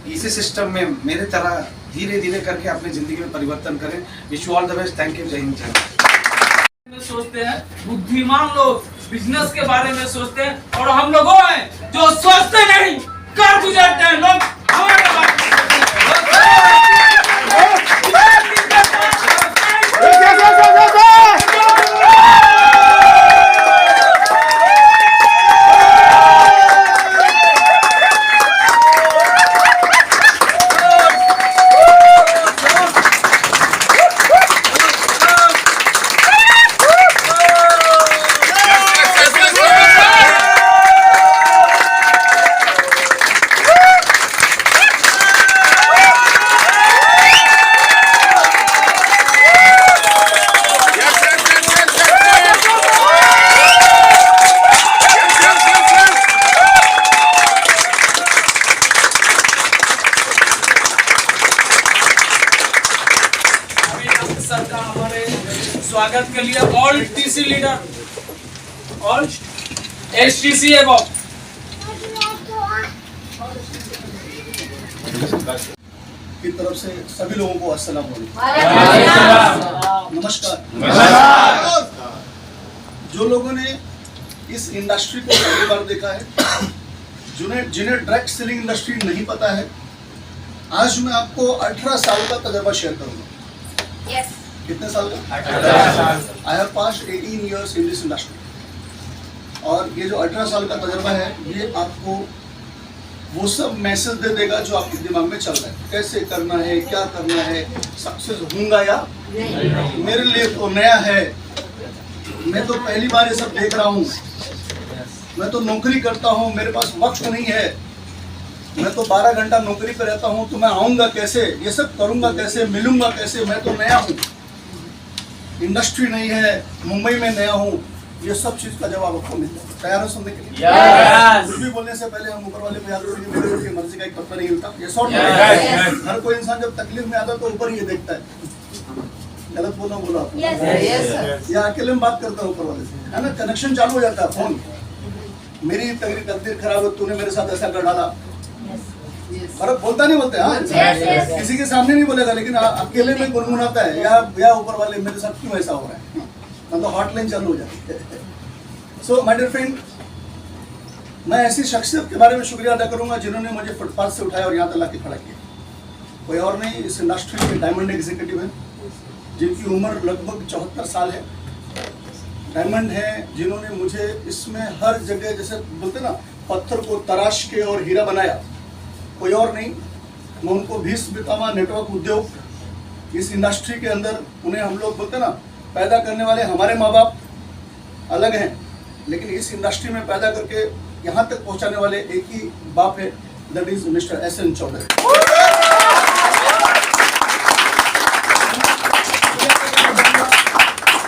इसी सिस्टम में मेरे तरह धीरे धीरे करके अपनी जिंदगी में परिवर्तन करें। Wish you all the best. Thank you. जय हिंद, जय भारत।
सोचते हैं बुद्धिमान लोग बिजनेस के बारे में सोचते हैं, और हम लोग वो हैं जो सोचते नहीं कर गुजरते हैं। लोग हमारे बारे में स्वागत के लिए all TC leader, all STC एवं
की तरफ से सभी लोगों को अस्सलाम वालेकुम। नमस्कार। जो लोगों ने इस इंडस्ट्री को पहली बार देखा है, जिन्हें डायरेक्ट सेलिंग इंडस्ट्री नहीं पता है, आज मैं आपको 18 साल का तजर्बा शेयर करूंगा।
Yes.
कितने साल का? 18 साल। I have passed 18 years in this industry. और ये जो 18 साल का तजर्बा है, ये आपको वो सब मैसेज दे देगा जो आपके दिमाग में चल रहा है, कैसे करना है, क्या करना है, सक्सेस होऊंगा या नहीं। मेरे लिए तो नया है, मैं तो पहली बार ये सब देख रहा हूँ। मैं तो नौकरी करता हूँ, मेरे पास वक्त नहीं है। मैं तो 12 घंटा नौकरी पर रहता हूँ, तो मैं आऊँगा कैसे, ये सब करूँगा कैसे, मिलूंगा कैसे। मैं तो नया हूँ, इंडस्ट्री नहीं है, मुंबई में नया हूँ। ये सब चीज का जवाब आपको मिलता है। तैयार हो सुनने के लिए? कुछ भी बोलने से पहले हम ऊपर वाले को याद रखेंगे, मेरे ऊपर की मर्जी का एक पत्ता नहीं हिलता। ये शॉर्ट है। हर कोई इंसान जब तकलीफ में आता है तो ऊपर ही देखता है। गलत बोला आप? या अकेले में बात करता है ऊपर वाले से, है ना? कनेक्शन चालू हो जाता है फोन। मेरी तकदीर खराब है, तूने मेरे साथ ऐसा कर डाला। फर्क बोलता नहीं बोलते, हाँ किसी के सामने नहीं बोलेगा, लेकिन अकेले में गुनगुनाता है, या ऊपर वाले मेरे साथ क्यों ऐसा हो रहा है, मतलब हॉटलाइन चालू हो जाती है। सो माय डियर फ्रेंड, मैं ऐसी शख्सियत के बारे में शुक्रिया अदा करूंगा जिन्होंने मुझे फुटपाथ से उठाया और यहाँ तक लाके खड़ा किया। कोई और नहीं, इस इंडस्ट्री के डायमंड एग्जीक्यूटिव हैं, जिनकी उम्र लगभग 74 साल है। डायमंड हैं जिन्होंने मुझे इसमें हर जगह, जैसे बोलते ना, पत्थर को तराश के और हीरा बनाया। कोई और नहीं, मैं उनको 20 बितावा नेटवर्क उद्योग इस इंडस्ट्री के अंदर, उन्हें हम लोग बोलते ना, पैदा करने वाले हमारे माँ बाप अलग हैं, लेकिन इस इंडस्ट्री में पैदा करके यहाँ तक पहुँचाने वाले एक ही बाप है, that is mister SN Chaudhary.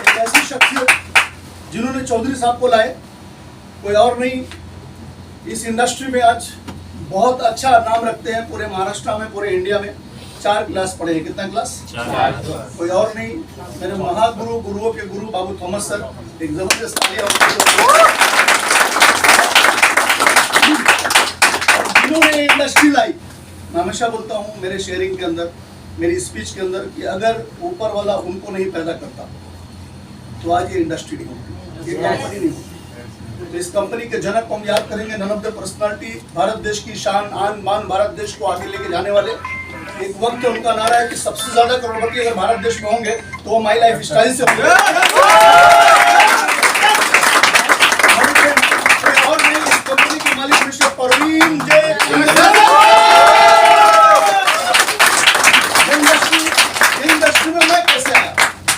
एक ऐसी शख्सियत जिन्होंने चौधरी साहब को लाए, कोई और नहीं, इस इंडस्ट्री में आज बहुत अच्छा नाम रखते हैं पूरे महाराष्ट्र में, पूरे इंडिया में। 4 क्लास पढ़े हैं। कितना क्लास? 4। कोई और नहीं, मेरे महागुरु, गुरुओं के गुरु बाबू थॉमस सर। एक जबरदस्त तालियां जिन्होंने इंडस्ट्री लाई। मैं हमेशा बोलता हूँ मेरे शेयरिंग के अंदर, मेरी स्पीच के अंदर, कि अगर ऊपर वाला उनको नहीं पैदा करता तो आज ये इंडस्ट्री नहीं होती, ये कंपनी नहीं होती। तो इस कंपनी के जनक को हम याद करेंगे, none of the personality, Bharat देश की शान, आन बान, भारत देश को आगे लेके जाने वाले। एक वक्त उनका नारा है कि सबसे ज्यादा करोड़पति अगर भारत देश में होंगे तो वो माई लाइफ स्टाइल से होंगे। और नहीं, इस कंपनी के मालिक मिस्टर परवीन जे। इंडस्ट्री में मैं कैसे आया,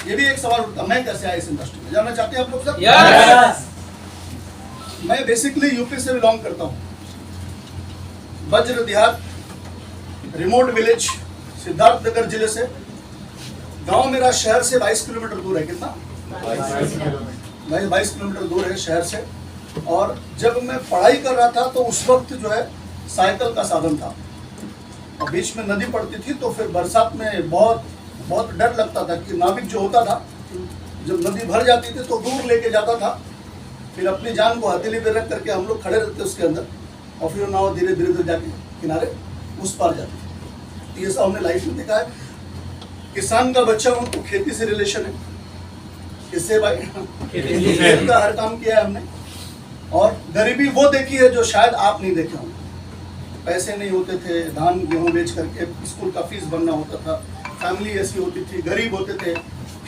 ये भी एक सवाल उठता, मैं कैसे आया इस इंडस्ट्री में, जानना चाहते हैं आप लोग सब? yes! मैं बेसिकली यूपी से बिलोंग करता हूँ। वज्र देहात, रिमोट विलेज, सिद्धार्थनगर जिले से। गांव मेरा शहर से 22 किलोमीटर दूर है। कितना? 22 किलोमीटर दूर है शहर से। और जब मैं पढ़ाई कर रहा था तो उस वक्त जो है साइकिल का साधन था, और बीच में नदी पड़ती थी, तो फिर बरसात में बहुत डर लगता था कि नाविक जो होता था, जब नदी भर जाती थी तो दूर लेके जाता था, फिर अपनी जान को हथेली पे रख करके हम लोग खड़े रहते उसके अंदर, और फिर नाव धीरे धीरे जाके किनारे उस पार जाती। ये सब हमने लाइफ में देखा है। किसान का बच्चा हूँ तो खेती से रिलेशन है। किससे भाई? खेती का हर काम किया है हमने। और गरीबी वो देखी है जो शायद आप नहीं देखे होंगे। पैसे नहीं होते थे, धान गेहूँ बेच करके स्कूल का फीस भरना होता था, फैमिली ऐसी होती थी, गरीब होते थे,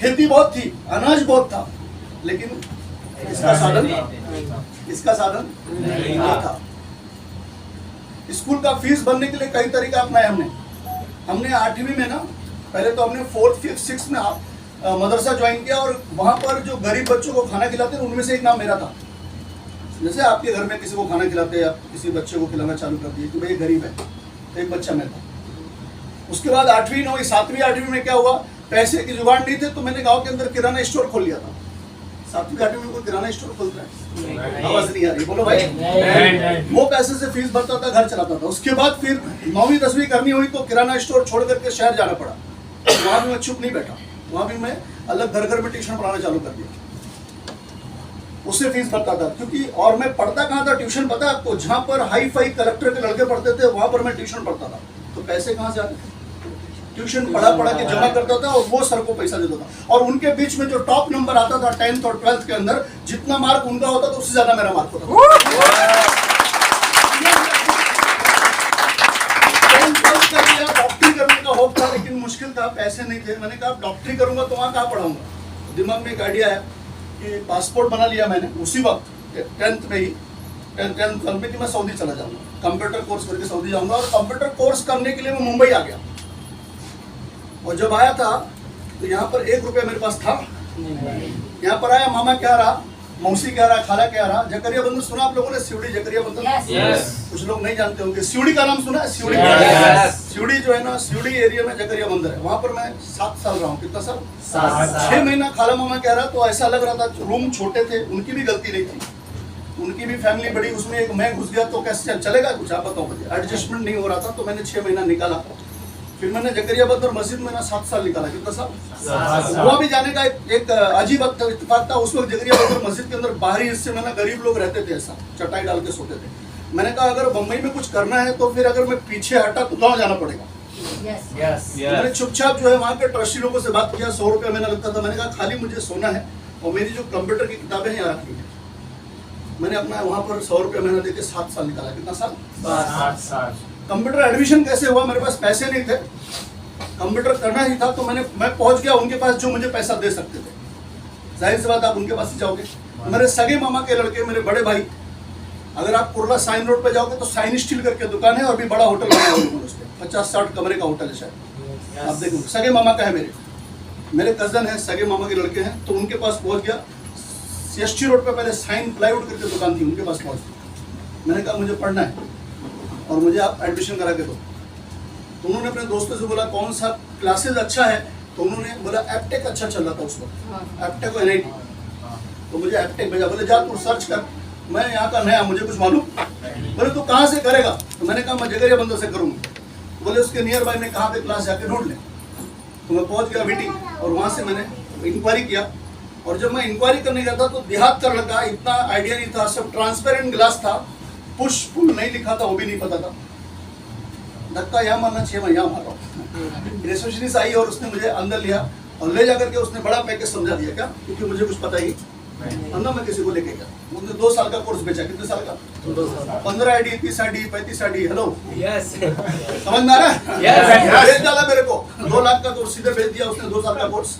खेती बहुत थी, अनाज बहुत था, लेकिन इसका साधन नहीं था। स्कूल का फीस भरने के लिए कई तरीका अपनाए हमने 8वीं में ना, पहले तो हमने 4th, 5th, 6th में मदरसा ज्वाइन किया, और वहाँ पर जो गरीब बच्चों को खाना खिलाते हैं उनमें से एक नाम मेरा था। जैसे आपके घर में किसी को खाना खिलाते हैं, आप किसी बच्चे को खिलाना चालू कर दिए कि भाई गरीब है, तो एक बच्चा मैं था। उसके बाद 8वीं, 9वीं, 7वीं, 8वीं में क्या हुआ, पैसे की जुगाड़ नहीं थे, तो मैंने गाँव के अंदर किराना स्टोर खोल लिया था। 7वीं 8वीं में कोई किराना स्टोर खोलता है? आवाज नहीं आ रही, बोलो भाई। वो पैसे से फीस भरता था, घर चलाता था। उसके बाद फिर 9वीं 10वीं करनी हुई तो किराना स्टोर छोड़ करके शहर जाना पड़ा। वहाँ भी मैं चुप नहीं बैठा, वहाँ भी मैं अलग घर में ट्यूशन पढ़ाना चालू कर दिया। उससे फीस भरता था, क्योंकि और मैं पढ़ता कहाँ था ट्यूशन, पता है आपको, जहाँ पर हाई फाई कलेक्टर के लड़के पढ़ते थे वहां पर मैं ट्यूशन पढ़ता था। तो पैसे कहाँ से आते थे? ट्यूशन पढ़ा के जमा करता था और वो सर को पैसा देता था। और उनके बीच में जो टॉप नंबर आता था 10th और 12th के अंदर, जितना मार्क उनका होता था उससे ज्यादा मेरा मार्क होता था। डॉक्टरी करने का होप था, लेकिन मुश्किल था, पैसे नहीं थे। मैंने कहा डॉक्टरी करूंगा तो वहाँ कहाँ पढ़ाऊंगा। दिमाग में एक आइडिया है कि पासपोर्ट बना लिया मैंने उसी वक्त 10th में ही, 10th में कि मैं सऊदी चला जाऊंगा, कंप्यूटर कोर्स करके सऊदी जाऊंगा। और कंप्यूटर कोर्स करने के लिए मैं मुंबई आ गया। और जब आया था तो यहाँ पर 1 रुपया मेरे पास था। यहाँ पर आया, मामा क्या रहा, मौसी क्या रहा, खाला क्या रहा। जकरिया बंदर सुना आप लोगों ने? सिवड़ी जकरिया बंदर, कुछ लोग नहीं जानते होंगे। सिवड़ी का नाम सुना है? सिवड़ी, सिवड़ी जो है ना, सिवड़ी एरिया में जकरिया बंदर है। वहाँ पर मैं 7 साल रहा हूँ। कितना साल? 6 महीना। खाला मामा कह रहा तो ऐसा लग रहा था, रूम छोटे थे, उनकी भी गलती नहीं थी, उनकी भी फैमिली बड़ी, उसमें एक मैं घुस गया तो कैसे चलेगा कुछ, आप बताओ मुझे। एडजस्टमेंट नहीं हो रहा था, तो मैंने 6 महीना निकाला। फिर मैंने जकरिया बंदर मस्जिद में ना 7 साल निकाला। कितना साल? वहाँ भी जाने का एक अजीब इत्तेफाक था। उस वक्त जकरिया बंदर मस्जिद के अंदर बाहरी हिस्से में ना गरीब लोग रहते थे, ऐसा चटाई डाल के सोते थे। मैंने कहा अगर बम्बई में कुछ करना है तो फिर अगर मैं पीछे हटा तो गाँव जाना पड़ेगा। मैंने चुपचाप जो है वहाँ के ट्रस्टी लोगों से बात किया। 100 रुपया मैंने लगता था। मैंने कहा खाली मुझे सोना है और मेरी जो कंप्यूटर की किताबें हैं यहाँ रखी है। मैंने अपना वहाँ पर 100 रुपया महीना देके 7 साल निकाला। कितना साल? 7 साल। कंप्यूटर एडमिशन कैसे हुआ? मेरे पास पैसे नहीं थे, कंप्यूटर करना ही था, तो मैं पहुंच गया उनके पास जो मुझे पैसा दे सकते थे। जाहिर सी बात, आप उनके पास ही जाओगे। मेरे सगे मामा के लड़के, मेरे बड़े भाई, अगर आप कुर्ला साइन रोड पे जाओगे तो साइन स्टील करके दुकान है और भी बड़ा होटल बनाया हुआ है, उस पे 50-60 कमरे का होटल है शायद, आप देखो। सगे मामा का है, मेरे कजन है, सगे मामा के लड़के हैं। तो उनके पास पहुंच गया। CST रोड पे पहले साइन प्लाईवुड करके दुकान थी, उनके पास पहुंच गया। मैंने कहा मुझे पढ़ना है और मुझे आप एडमिशन करा के दो। तो उन्होंने अपने दोस्तों से बोला कौन सा क्लासेज अच्छा है, तो उन्होंने बोला एपटेक अच्छा चल रहा था उस वक्त, एपटेक और NIT। तो मुझे एपटेक भेजा, बोले जा तू सर्च कर, मैं यहाँ का नया, मुझे कुछ मालूम। बोले तू कहाँ से करेगा? तो मैंने कहा मैं जगरिया बंदर से करूँगा। बोले उसके नियर बाय में कहाँ पे क्लास जाके ढूंढ ले। तो मैं पहुँच गया VT और वहाँ से मैंने इंक्वायरी किया। और जब मैं इंक्वायरी करने गया था तो देहात कर लगा, इतना आइडिया नहीं था, सब ट्रांसपेरेंट ग्लास था, पुश पुल नहीं लिखा था, वो भी नहीं पता था। धक्का यहाँ मारना चाहिए, मैं यहाँ मार रहा हूँ। रिसेप्शनिस्ट आई और उसने मुझे अंदर लिया और ले जाकर के उसने बड़ा पैकेज समझा दिया। क्या? क्योंकि मुझे कुछ पता ही अंदर मैं किसी को लेके गया। उसने 2 साल का कोर्स बेचा। कितने साल का? 15 ID, 30 ID, 35 ID। हेलो, समझ में आ रहा है? भेज डाला मेरे को 2 लाख का कोर्स, सीधे भेज दिया उसने 2 साल का कोर्स।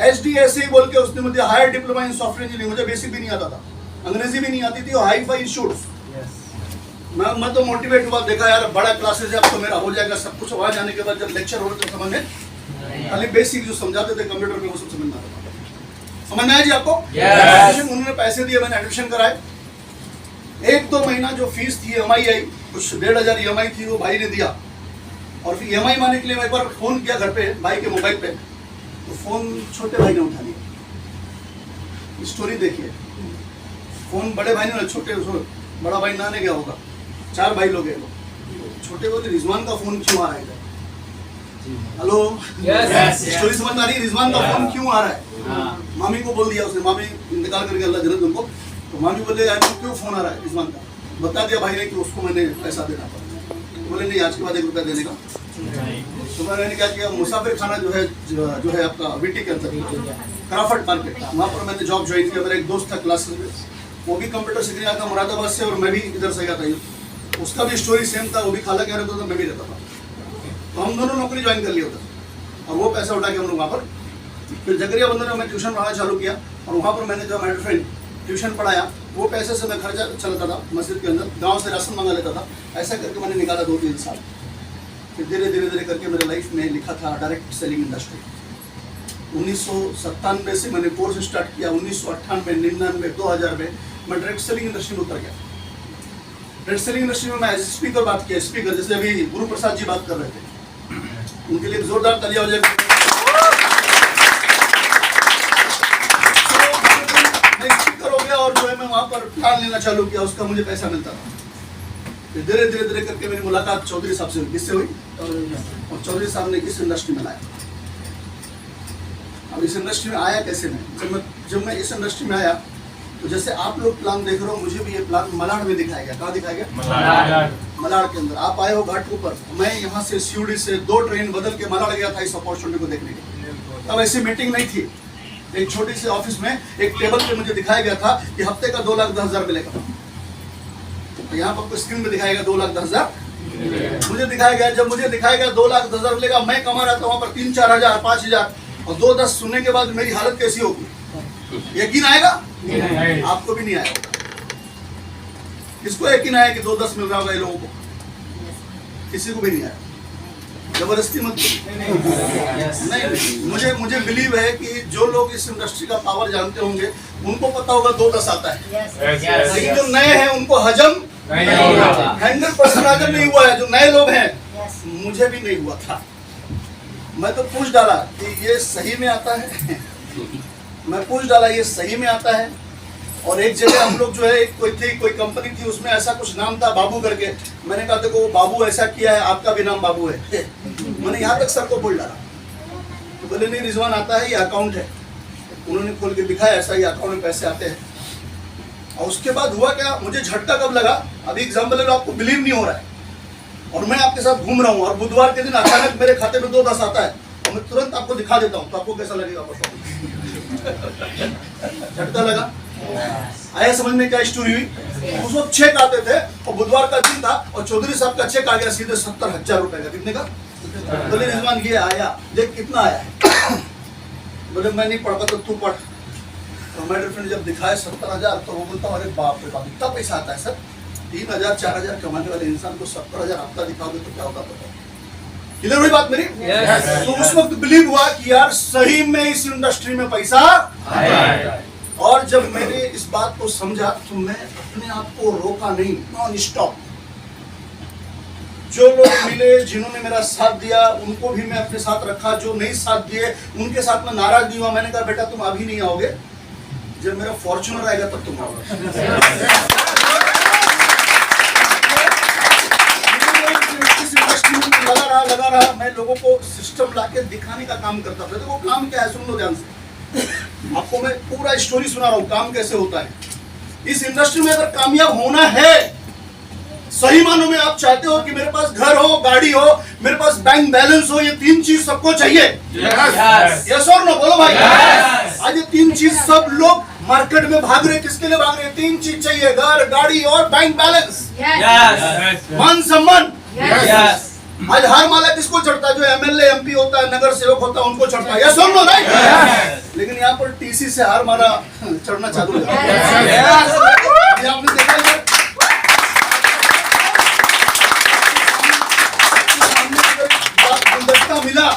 HDSE बोल के उसने मुझे higher diploma in software engineering, मुझे बेसिक भी नहीं आता था, अंग्रेजी भी नहीं आती थी, और हाई फाई इंस्टीट्यूट। मैं तो मोटिवेट हुआ, देखा यार बड़ा क्लासेस है, अब तो मेरा हो जाएगा सब कुछ। वहाँ जाने के बाद जब लेक्चर हो रहे थे समझ में, खाली बेसिक जो समझाते थे कंप्यूटर पे वो सब समझ में आता था। समझ में आया जी आपको? उन्होंने पैसे दिए, मैंने एडमिशन कराए। 1-2 महीना जो फीस थी EMI आई, कुछ 1500 EMI थी, वो भाई ने दिया। और फिर EMI मारने के लिए मैं एक बार फोन किया घर पे भाई के मोबाइल पे, तो फोन छोटे भाई ने उठा लिया। स्टोरी देखिए, फोन बड़े भाई ने, छोटे बड़ा भाई नहाने गया होगा, 4 भाई लोग हैं। छोटे बोले रिजवान का फोन क्यों आ रहा है? हेलो, स्टोरी समझ में आ रही है? रिजवान का फोन क्यों आ रहा है? मामी को बोल दिया उसने, मामी इंतकाल करके अल्लाह जन्नत उनको। तो मामी बोले यार क्यों फोन आ रहा है रिजवान का? बता दिया भाई ने कि उसको मैंने पैसा देना पड़ा। बोले नहीं, आज के बाद 1 रुपया देने का। तो मैंने क्या किया, मुसाफिर खाना जो है आपका VT के अंदर क्राफर्ड मार्केट, वहाँ पर मैंने जॉब ज्वाइन किया। मेरा एक दोस्त था क्लासेस में, वो भी कंप्यूटर सीखने आया था मुरादाबाद से, और मैं भी इधर से गया था। उसका भी स्टोरी सेम था, वो भी खाला कह रहता था, मैं भी रहता था। तो हम दोनों नौकरी ज्वाइन कर लिया था, और वो पैसा उठा के हम लोग वहाँ पर फिर जगरिया बंदर में मैं ट्यूशन पढ़ाना चालू किया। और वहाँ पर मैंने जो मेरे फ्रेंड ट्यूशन पढ़ाया, वो पैसे से मैं खर्चा चलता था मस्जिद के अंदर, गाँव से राशन मंगा लेता था। ऐसा करके मैंने निकाला 2-3 साल। फिर धीरे धीरे करके मेरे लाइफ में लिखा था डायरेक्ट सेलिंग इंडस्ट्री। 1997 से मैंने कोर्स स्टार्ट किया। 1998, 99, 2000 में मैं डायरेक्ट सेलिंग इंडस्ट्री में उतर गया। डायरेक्ट सेलिंग इंडस्ट्री में मैं एज स्पीकर बात किया, स्पीकर जैसे अभी गुरु प्रसाद जी बात कर रहे थे, उनके लिए जोरदार तालियां हो जाए। मैं स्पीकर हो गया और जो है मैं वहाँ पर प्लान लेना चालू किया, उसका मुझे पैसा मिलता था। फिर धीरे धीरे करके मेरी मुलाकात चौधरी साहब से हुई। किससे हुई? और चौधरी साहब ने इस इंडस्ट्री में लाया। अब इस इंडस्ट्री में आया कैसे मैं? जब मैं इस इंडस्ट्री में आया तो जैसे आप लोग प्लान देख रहे हो, मुझे भी ये प्लान मलाड में दिखाया गया। कहाँ दिखाया गया? मलाड के अंदर। आप आए हो घाट के ऊपर, मैं यहाँ से सीढ़ी से 2 ट्रेन बदल के मलाड गया था इस अपॉर्चुनिटी को देखने के लिए। तब ऐसी मीटिंग नहीं थी, एक छोटी सी ऑफिस में एक टेबल पे मुझे दिखाया गया था कि हफ्ते का 2,10,000 मिलेगा। तो यहाँ पर आपको स्क्रीन में दिखाएगा 2,10,000 मुझे दिखाया गया। जब मुझे दिखाया गया 2,10,000 मिलेगा, मैं कमा रहा था वहाँ पर 3-4,000 5,000 और 2-10 सुनने के बाद मेरी हालत कैसी होगी? यकीन आएगा? आपको भी नहीं आएगा। किसको यकीन आया कि 2-10 मिल रहा होगा ये लोगों को? किसी को भी नहीं आया। जबरदस्ती मत नहीं। मुझे बिलीव है कि जो लोग इस इंडस्ट्री का पावर जानते होंगे उनको पता होगा 2-10 आता है, लेकिन जो नए हैं उनको हजम 100% हजम नहीं हुआ है। जो नए लोग हैं, मुझे भी नहीं हुआ था। मैं तो पूछ डाला कि ये सही में आता है। मैं पूछ डाला ये सही में आता है। और एक जगह हम लोग जो है कोई कंपनी थी, उसमें ऐसा कुछ नाम था बाबू करके। मैंने कहा देखो बाबू ऐसा किया है, आपका भी नाम बाबू है। मैंने यहाँ तक सर को बोल डाला। तो बोले नहीं रिजवान आता है, ये अकाउंट है। उन्होंने खोल के दिखाया, ऐसा ही अकाउंट में पैसे आते हैं। और उसके बाद हुआ क्या, मुझे झटका कब लगा, अभी एग्जाम्पल ले लो, आपको बिलीव नहीं हो रहा है और मैं आपके साथ घूम रहा हूँ और बुधवार के दिन अचानक मेरे खाते में 2-10 आता है और मैं तुरंत आपको दिखा देता हूँ, तो आपको कैसा लगेगा? झटका लगा? आया समझ में क्या स्टोरी हुई? उस वक्त चेक आते थे और बुधवार का दिन था और चौधरी साहब का चेक आ गया सीधे 70,000 रुपए का। कितने का? बोले रिजवान ये आया, देख कितना आया है। बोले मैं नहीं पढ़ता तो तू पढ़। तो हमारे फ्रेंड जब दिखाए 70,000 तो वो बोलता अरे बाप रे बाप इतना पैसा आता है सर। 3,000-4,000 कमाने वाले इंसान को 70,000 हफ्ता दिखाओगे तो क्या होगा पता? क्लियर हुई बात मेरी? तो उस वक्त बिलीव हुआ कि यार सही में इस इंडस्ट्री में पैसा है। और जब मैंने इस बात को समझा तो मैं अपने आप को रोका नहीं, नॉन स्टॉप। जो लोग मिले, जिन्होंने मेरा साथ दिया, उनको भी मैं अपने साथ रखा। जो नहीं साथ दिए उनके साथ मैं नाराज नहीं हुआ। मैंने कहा बेटा तुम अभी नहीं आओगे, जब मेरा फॉर्च्यूनर आएगा तब तुम आओगे। लगा रहा मैं लोगों को सिस्टम लाके दिखाने का काम करता था। देखो काम क्या है, सुन लो ध्यान से। आपको मैं पूरा स्टोरी सुना रहा हूँ काम कैसे होता है। इस इंडस्ट्री में अगर कामयाब होना है, सही मानों में आप चाहते हो कि मेरे पास घर हो, गाड़ी हो, मेरे पास बैंक बैलेंस हो, ये 3 चीज सबको चाहिए। यस और नो बोलो भाई। आज ये 3 चीज सब लोग मार्केट में भाग रहे। किसके लिए भाग रहे? 3 चीज चाहिए, घर, गाड़ी और बैंक बैलेंस। मान सम्मान। आज हार माला किसको चढ़ता है? जो एमएलए एमपी होता है, नगर सेवक होता है, उनको चढ़ता है। यस और नो राइट? लेकिन यहाँ पर टीसी से हार माला चढ़ना चालू हो गया। आपने देखा है गुलदस्ता मिला।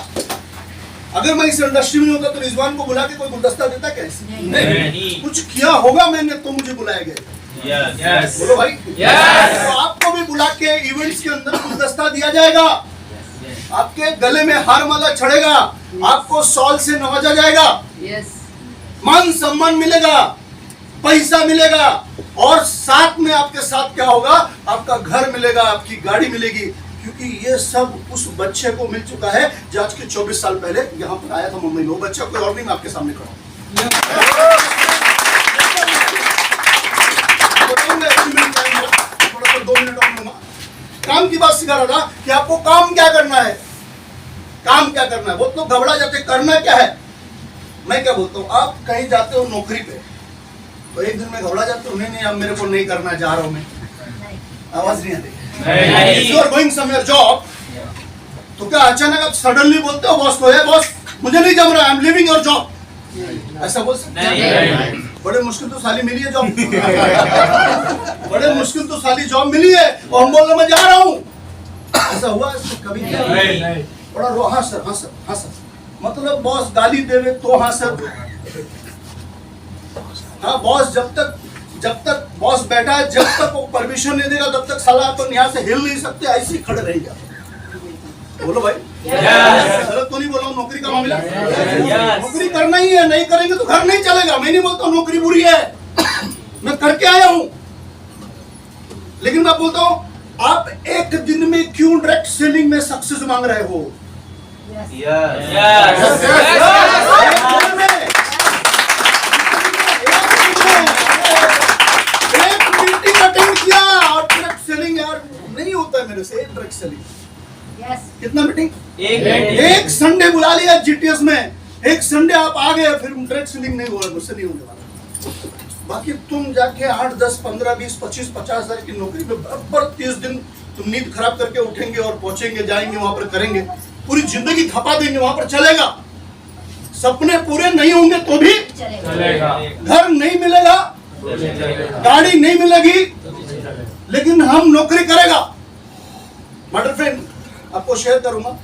अगर मैं इस इंडस्ट्री में होता तो रिजवान को बुला के कोई गुलदस्ता देता कैसे? नहीं। कुछ किया होगा मैंने तो मुझे बुलाया गया। Yes. बोलो भाई। Yes. तो आपको भी बुला के इवेंट्स के अंदर गुलदस्ता दिया जाएगा। आपके गले में हार माला चढ़ेगा, आपको शॉल से नवाजा जाएगा।
Yes.
मान सम्मान मिलेगा, पैसा मिलेगा और साथ में आपके साथ क्या होगा? आपका घर मिलेगा, आपकी गाड़ी मिलेगी। क्योंकि ये सब उस बच्चे को मिल चुका है जो आज के 24 साल पहले यहाँ पर आया था मुंबई में। वो बच्चा कोई और नहीं, मैं आपके सामने खड़ा हूँ। थोड़ा 2 मिनट और लूंगा। काम की बात सिखा रहा था कि आपको काम क्या करना है। काम क्या करना है? वो तो घबरा जाते, करना क्या है? मैं क्या बोलता हूँ, आप कहीं जाते हो नौकरी पे तो एक दिन में घबरा जाते हो, नहीं अब मेरे को नहीं करना, जा रहा हूँ मैं। आवाज नहीं आती। If you are going somewhere job, तो क्या अचानक आप सडनली बोलते हो बॉस को, है बॉस मुझे नहीं जम रहा, I am living your job, ऐसा बोल सकते हैं? बड़े मुश्किल तो साली मिली है जॉब। बड़े मुश्किल तो साली जॉब मिली है और हम बोल रहे मैं जा रहा हूँ। ऐसा हुआ कभी? बड़ा रो। हाँ सर, हाँ सर, हाँ सर। मतलब बॉस गाली देवे तो हाँ सर। हाँ बॉस जब तक बॉस बैठा है, जब तक वो परमिशन नहीं देगा तब तक साला अपन यहाँ से हिल नहीं सकते, ऐसे ही खड़े रहेंगे। बोलो भाई। गलत तो नहीं बोला हूँ? नौकरी का मामला, नौकरी करना ही है, नहीं करेंगे तो घर नहीं चलेगा। मैं नहीं बोलता नौकरी बुरी है, मैं करके आया हूँ। लेकिन मैं बोलता हूँ आप एक दिन में क्यों डायरेक्ट सेलिंग में सक्सेस मांग रहे हो? है मेरे से ड्रग सेलिंग।
यस
कितना मीटिंग?
एक
संडे बुला लिया जीटीएस में, एक संडे आप आ गए, फिर ड्रग सेलिंग नहीं होगा, मुझसे नहीं होने वाला। बाकी तुम जाके 8, 10, 15, 20, 25, 50 हजार की नौकरी पे बराबर 30 दिन तुम नींद खराब करके उठेंगे और पहुंचेंगे, जाएंगे वहां पर, करेंगे, पूरी जिंदगी खपा देंगे, वहां पर चलेगा। सपने पूरे नहीं होंगे तो भी
चलेगा,
घर नहीं मिलेगा, गाड़ी नहीं मिलेगी, लेकिन हम नौकरी करेगा। मटर फ्रेंड, आपको शेयर करूंगा,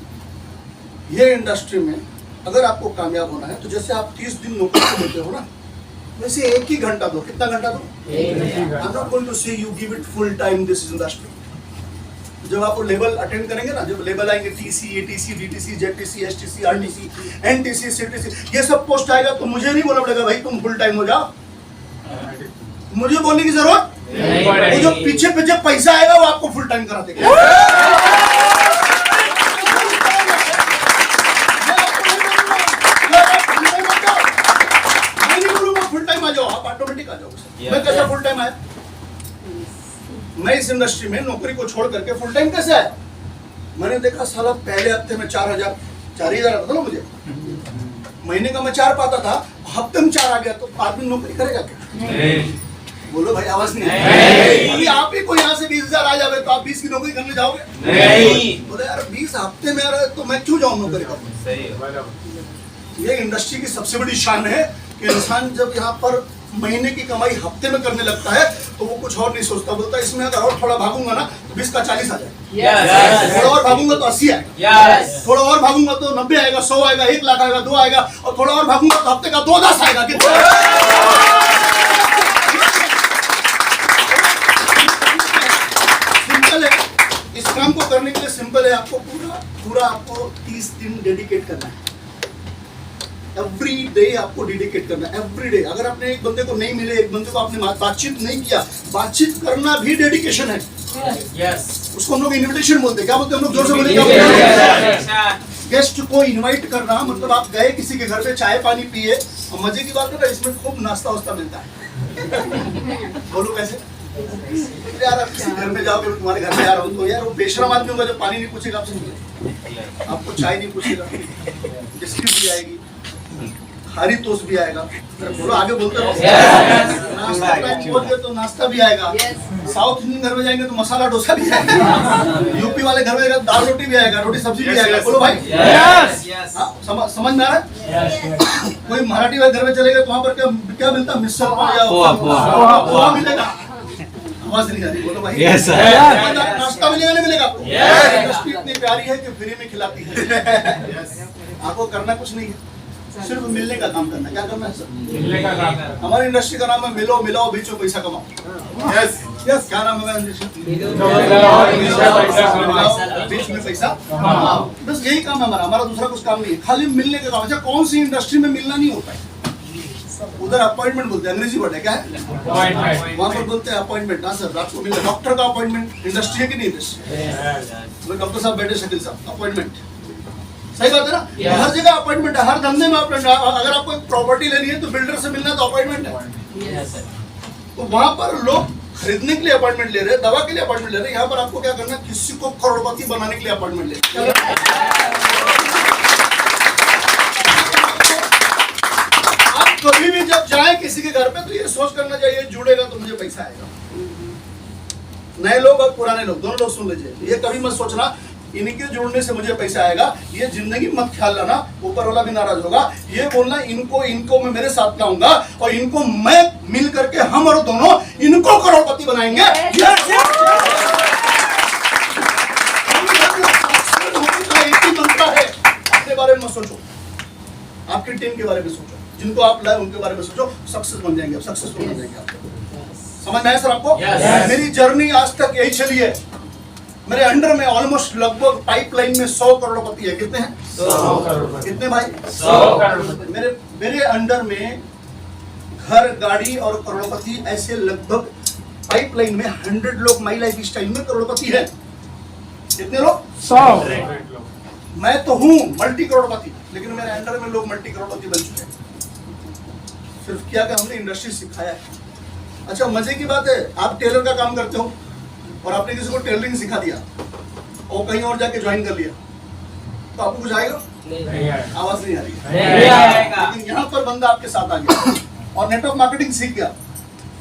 ये इंडस्ट्री में अगर आपको कामयाब होना है तो जैसे आप 30 दिन नौकरी देते हो ना, वैसे 1 ही घंटा दो। कितना घंटा दो? I'm not going to say you give it full time this industry. जब आप लेवल अटेंड करेंगे ना, जब लेवल आएंगे TC, ATC, DTC, ZTC, STC, RTC, NTC, CTC, ये सब पोस्ट आएगा तो मुझे नहीं बोलना पड़ेगा भाई तुम फुल टाइम हो जाओ, मुझे बोलने की जरूरत नहीं। वो जो पीछे पीछे पैसा आएगा वो आपको फुल टाइम करा देगा। मैं नहीं बोलूंगा फुल टाइम आ जाओ, आप ऑटोमेटिक आ जाओ। मैं कैसा फुल टाइम आया? मैं इस इंडस्ट्री में नौकरी को छोड़ करके फुल टाइम कैसे आया? मैंने देखा साला पहले हफ्ते में 4,000 आता था ना मुझे, महीने का मैं 4 पाता था, हफ्ते में 4 आ गया तो आदमी नौकरी करेगा क्या? बोलो भाई, आवाज नहीं है। अभी आप ही को यहाँ से 20,000 आ जाए तो आप 20 की नौकरी करने जाओगे? नहीं। बोले यार 20 हफ्ते में आ रहा है तो मैं क्यों जाऊँ नौकरी करने? ये इंडस्ट्री की सबसे बड़ी शान है कि इंसान जब यहाँ पर महीने की कमाई हफ्ते में करने लगता है तो वो कुछ और नहीं सोचता, बोलता इसमें अगर और थोड़ा भागूंगा ना तो 20 का 40 आ जाएगा, थोड़ा और भागूंगा तो 80 आएगा, थोड़ा और भागूंगा तो 90 आएगा, 100 आएगा, 1 लाख आएगा, 2 आएगा, और थोड़ा और भागूंगा तो हफ्ते का 2-10 आएगा। सिंपल है, इस काम को करने के लिए सिंपल है, आपको पूरा आपको 30 दिन डेडिकेट करना है। एवरी डे आपको डेडिकेट करना है, एवरी डे। अगर आपने एक बंदे को नहीं मिले, एक बंदे को आपने बातचीत नहीं किया, बातचीत करना भी डेडिकेशन है। उसको हम लोग इन्विटेशन बोलते हैं। क्या बोलते हैं हम लोग? जोर से बोलेंगे। गेस्ट को इनवाइट करना मतलब आप गए किसी के घर पे, चाय पानी पिए, और मजे की बात है ना इसमें खूब नाश्ता वास्ता मिलता है। बोलो कैसे? यार आप किसी घर में जाओगे, तुम्हारे घर में आ रहा हूँ तो यार वो बेशरम आदमी होगा जो पानी नहीं पूछेगा आपसे, आपको चाय नहीं पूछेगा, बिस्किट भी आएगी, हरी टोस्ट भी आएगा, बोलो आगे बोलते रहो। नाश्ता टाइम बोल के तो नाश्ता भी आएगा। साउथ इंडियन घर में जाएंगे तो मसाला डोसा भी आएगा, यूपी वाले घर में दाल रोटी भी आएगा, रोटी सब्जी भी आएगा। बोलो भाई, समझ में आ रहा है? कोई मराठी वाले घर में चले गए तो वहाँ पर क्या मिलता है? मिसल पाव मिलेगा। आवाज नहीं आ रही, बोलो भाई। नाश्ता मिलेगा नहीं मिलेगा आपको? इंडस्ट्री इतनी प्यारी है कि फ्री में खिलाती है। आपको करना कुछ नहीं है, सिर्फ मिलने का काम करना है। क्या करना है सर? मिलने का काम। हमारी इंडस्ट्री का नाम है मिलो मिलाओ बेचो पैसा कमाओ। यस यस, क्या नाम है इंडस्ट्री? बीच में पैसा कमाओ। बस यही काम है हमारा, हमारा दूसरा कुछ काम नहीं है, खाली मिलने का काम। अच्छा, कौन सी इंडस्ट्री में मिलना नहीं होता है? उधर अपॉइंटमेंट बोलते हैं, अंग्रेजी वर्ड है, क्या है? वहाँ पर बोलते हैं अपॉइंटमेंट। हाँ सर, रात को मिलना, डॉक्टर का अपॉइंटमेंट इंडस्ट्री है कि नहीं? इंडस्ट्री डॉक्टर साहब बैठे, शकील साहब अपॉइंटमेंट, सही बात है ना? हर जगह अपॉइंटमेंट है, हर धंधे में अपॉइंटमेंट। अगर आपको एक प्रॉपर्टी लेनी है तो बिल्डर से मिलना तो अपॉइंटमेंट है। तो वहां पर लोग खरीदने के लिए अपॉइंटमेंट ले रहे हैं, दवा के लिए अपॉइंटमेंट ले रहे हैं। यहाँ पर आपको क्या करना है? किसी को करोड़पति बनाने के लिए अपॉइंटमेंट ले रहे हैं। आप कभी भी जब जाए किसी के घर पे तो ये सोच करना चाहिए जुड़ेगा तो मुझे पैसा आएगा। नए लोग और पुराने लोग दोनों लोग सुन लीजिए, ये कभी मत सोचना इनके जुड़ने से मुझे पैसा आएगा, ये जिंदगी मत ख्याल लाना, ऊपर वाला भी नाराज होगा। ये बोलना इनको मैं मेरे साथ लाऊंगा और इनको मैं मिल करके हम और दोनों इनको करोड़पति बनाएंगे। एक ही मंत्र है, अपने बारे में मत सोचो, आपकी टीम के बारे में सोचो, जिनको आप लाए उनके बारे में सोचो, सक्सेस बन जाएंगे, सक्सेसफुल बन जाएंगे आप। समझ में आया सर आपको? मेरी जर्नी आज तक यही चली है। मेरे अंडर में ऑलमोस्ट लगभग पाइपलाइन में 100 करोड़पति है। कितने हैं? 100 करोड़पति। कितने भाई? 100 करोड़पति। मेरे अंडर में घर, गाड़ी और करोड़पति ऐसे लगभग पाइपलाइन में 100 लोग माई लाइफ स्टाइल में करोड़पति है। कितने लोग? 100। मैं तो हूँ मल्टी करोड़पति, लेकिन मेरे अंडर में लोग मल्टी करोड़पति बन चुके हैं। सिर्फ क्या हमने इंडस्ट्री सिखाया है। अच्छा, मजे की बात है, आप टेलर का काम करते हो और आपने किसी को टेलरिंग सिखा दिया और कहीं और जाके ज्वाइन कर लिया, तो आपको कुछ आएगा? आवाज नहीं आ रही है। लेकिन यहाँ पर बंदा आपके साथ आ गया और नेटवर्क मार्केटिंग सीख गया,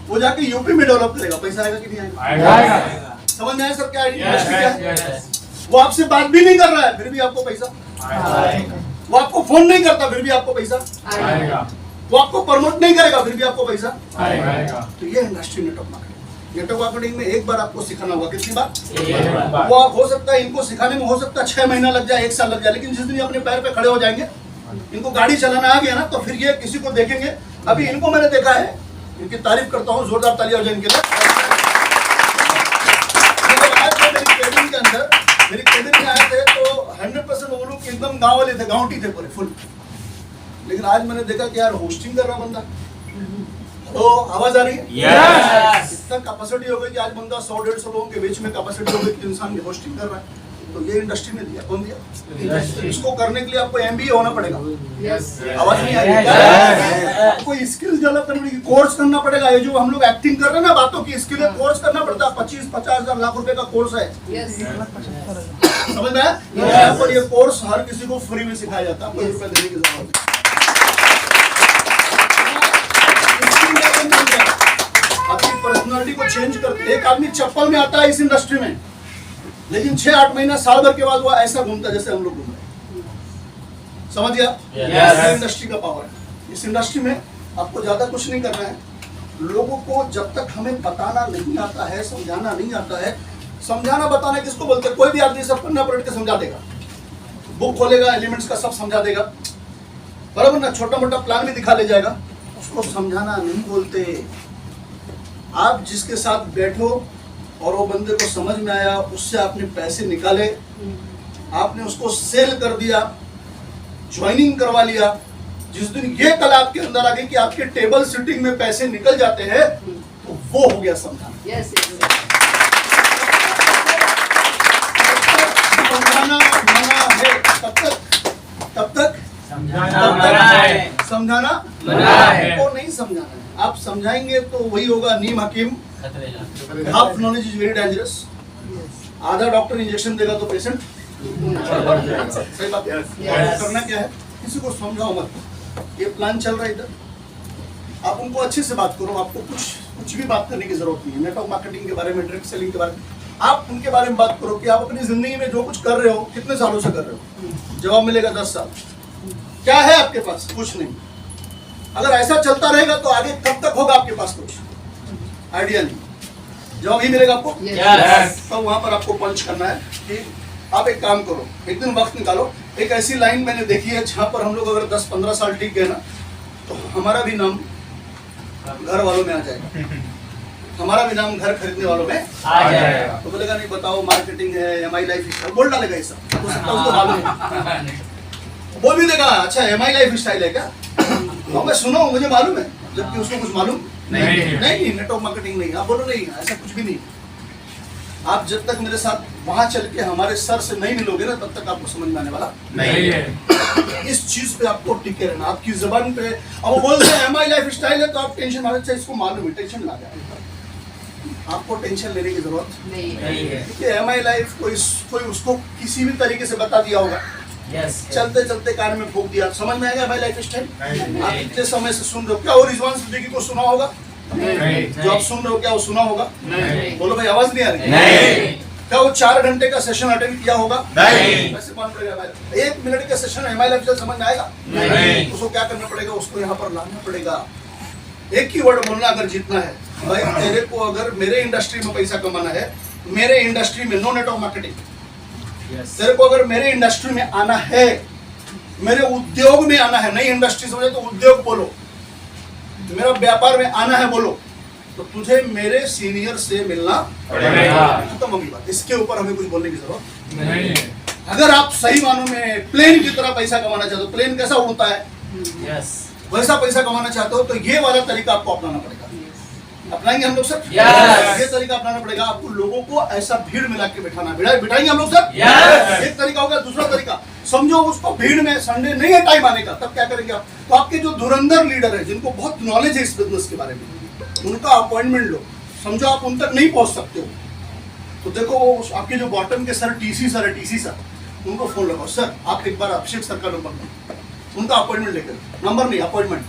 वो जाके यूपी में डेवलप करेगा, पैसा आएगा कि नहीं आएगा? समझ में आया सर क्या है? वो आपसे बात भी नहीं कर रहा है फिर भी आपको पैसा आएगा। वो आपको फोन नहीं करता फिर भी आपको पैसा आएगा। वो आपको प्रमोट नहीं करेगा फिर भी आपको पैसा आएगा। तो ये industry network marketing. Network marketing में एक बार आपको सिखाना होगा, कितनी बार? वो हो सकता है इनको सिखाने में हो सकता है 6 महीना लग जाए, 1 साल लग जाए, लेकिन जिस दिन अपने पैर पे खड़े हो जाएंगे, इनको गाड़ी चलाना आ गया ना, तो फिर ये किसी को देखेंगे। अभी इनको मैंने देखा है, इनकी तारीफ करता हूँ, जोरदार तालियां हो जाए इनके लिए। मेरी कैबिन में आए थे तो 100% वो लोग एकदम गाँव वाले थे, गाँवटी थे पूरे फुल। लेकिन आज मैंने देखा कि यार होस्टिंग कर रहा बंदा, तो आवाज आ रही है? yes! इतना कैपेसिटी हो गई कि आज बंदा 100-150 लोगों के बीच में कैपेसिटी हो गई कि इंसान होस्टिंग कर रहा है। तो ये इंडस्ट्री ने दिया, कौन दिया? इसको करने के लिए आपको MBA होना पड़ेगा। आवाज नहीं आ रही है? आपको स्किल्स डेवलप करने की कोर्स करना पड़ेगा। ये जो हम लोग एक्टिंग कर रहे हैं ना, बातों की स्किल है, कोर्स करना पड़ता है। 25-50 हजार लाख रुपए का कोर्स है, समझ में आया? यहाँ पर ये कोर्स हर किसी को फ्री में सिखाया जाता है, कोई रुपए देने की जरूरत नहीं। आपकी पर्सनालिटी को चेंज करते। एक आदमी चप्पल में आता है इस इंडस्ट्री में, लेकिन 6-8 महीना साल भर के बाद वो ऐसा घूमता जैसे हम लोग घूम रहे हैं। समझ गया? इंडस्ट्री का पावर है। इस इंडस्ट्री में आपको ज्यादा कुछ नहीं करना है। लोगों को जब तक हमें बताना नहीं आता है, समझाना नहीं आता है, समझाना बताना किसको बोलते हैं? कोई भी आदमी सब पन्ना पलट के समझा देगा, बुक खोलेगा, एलिमेंट्स का सब समझा देगा, बराबर ना? छोटा मोटा प्लान भी दिखा ले जाएगा, उसको समझाना नहीं बोलते। आप जिसके साथ बैठो और वो बंदे को समझ में आया, उससे आपने पैसे निकाले, आपने उसको सेल कर दिया, ज्वाइनिंग करवा लिया, जिस दिन ये कला आपके अंदर आ गई कि आपके टेबल सिटिंग में पैसे निकल जाते हैं, तो वो हो गया समझाना। समझाना मना है, तब तक समझाना को नहीं समझाना है। आप समझाएंगे तो वही होगा, नीम हकीम, half knowledge is very dangerous. आधा डॉक्टर इंजेक्शन देगा तो पेशेंट सही बात है। करना क्या है? किसी को समझाओ मत। ये प्लान चल रहा है इधर, आप उनको अच्छे से बात करो, आपको कुछ भी बात करने की जरूरत नहीं है। नेटवर्क मार्केटिंग के बारे में, डायरेक्ट सेलिंग के बारे में, आप उनके बारे में बात करो कि आप अपनी जिंदगी में जो कुछ कर रहे हो कितने सालों से कर रहे हो। जवाब मिलेगा 10 साल। क्या है आपके पास? कुछ नहीं। अगर ऐसा चलता रहेगा तो आगे कब तक होगा आपके पास? कुछ आइडिया नहीं। जवाब ही मिलेगा आपको। तो वहां पर आपको पंच करना है कि आप एक काम करो, एक दिन वक्त निकालो। एक ऐसी लाइन मैंने देखी है जहां पर हम लोग अगर 10-15 साल टिक गए ना, तो हमारा भी नाम घर वालों में आ जाएगा, हमारा भी नाम घर खरीदने वालों में आ जाएगा। तो बोलेगा नहीं बताओ मार्केटिंग है, MI लाइफ स्टाइल, बोल डालेगा ये सब, हो सकता है उसको मालूम है, बोल भी देगा अच्छा MI लाइफ स्टाइल है क्या? तो मैं सुना हूँ, मुझे मालूम है, जबकि उसको कुछ मालूम नहीं। नेटवर्क मार्केटिंग नहीं। आप बोलो नहीं, ऐसा कुछ भी नहीं। आप जब तक मेरे साथ वहां चल के हमारे सर से नहीं मिलोगे ना, तब तक आपको समझ में आने वाला नहीं है। इस चीज पे आपको टिके रहना, आपकी जबान पे। अब वो बोलते हैं MI लाइफ स्टाइल है तो आप टेंशन मारे, अच्छा इसको मालूम है, टेंशन ना जाए। आपको टेंशन लेने की जरूरत नहीं है, क्योंकि MI लाइफ कोई उसको किसी भी तरीके से बता दिया होगा, चलते चलते कान में फूंक दिया, समझ में आएगा MI लाइफ स्टाइल? आप इतने समय से सुन रहे हो, क्या वो रिजवान सिद्दीकी को सुना होगा? जो आप सुन रहे हो क्या वो सुना होगा? बोलो भाई, आवाज नहीं आ रही? क्या वो 4 घंटे का सेशन अटेंड किया होगा? वैसे कौन करेगा भाई? 1 मिनट का सेशन MI लाइफ स्टाइल समझ में आएगा? उसको क्या करना पड़ेगा? उसको यहाँ पर लाना पड़ेगा। एक ही वर्ड बोलना अगर जीतना है भाई, तेरे को अगर मेरे इंडस्ट्री में पैसा कमाना है, मेरे इंडस्ट्री में नो नेटवर्क मार्केटिंग, तेरे को अगर मेरे इंडस्ट्री में आना है, मेरे उद्योग में आना है, नई इंडस्ट्री समझे तो उद्योग बोलो, मेरा व्यापार में आना है बोलो, तो तुझे मेरे सीनियर से मिलना पड़ेगा। खत्म होगी बात, इसके ऊपर हमें कुछ बोलने की जरूरत नहीं है। अगर आप सही मानों में प्लेन की तरह पैसा कमाना चाहते हो, प्लेन कैसा उड़ता है, वैसा पैसा कमाना चाहते हो, तो ये वाला तरीका आपको अपनाना पड़ेगा। अपनाएंगे हम लोग सर? ये तरीका अपनाना पड़ेगा आपको। लोगों को ऐसा भीड़ मिला के बिठाएंगे हम लोग सर। एक तरीका होगा। दूसरा तरीका, समझो उसको भीड़ में संडे नहीं है टाइम आने का, तब क्या करेंगे आप? तो आपके जो धुरंधर लीडर है, जिनको बहुत नॉलेज है इस बिजनेस के बारे में, उनका अपॉइंटमेंट लो। समझो आप उन तक नहीं पहुंच सकते हो, तो देखो वो आपके जो बॉटम के सर टीसी सर है, टीसी सर, उनको फोन लगाओ, सर आप एक बार अभिषेक सर का नंबर दो, उनका अपॉइंटमेंट लेकर, नंबर नहीं अपॉइंटमेंट,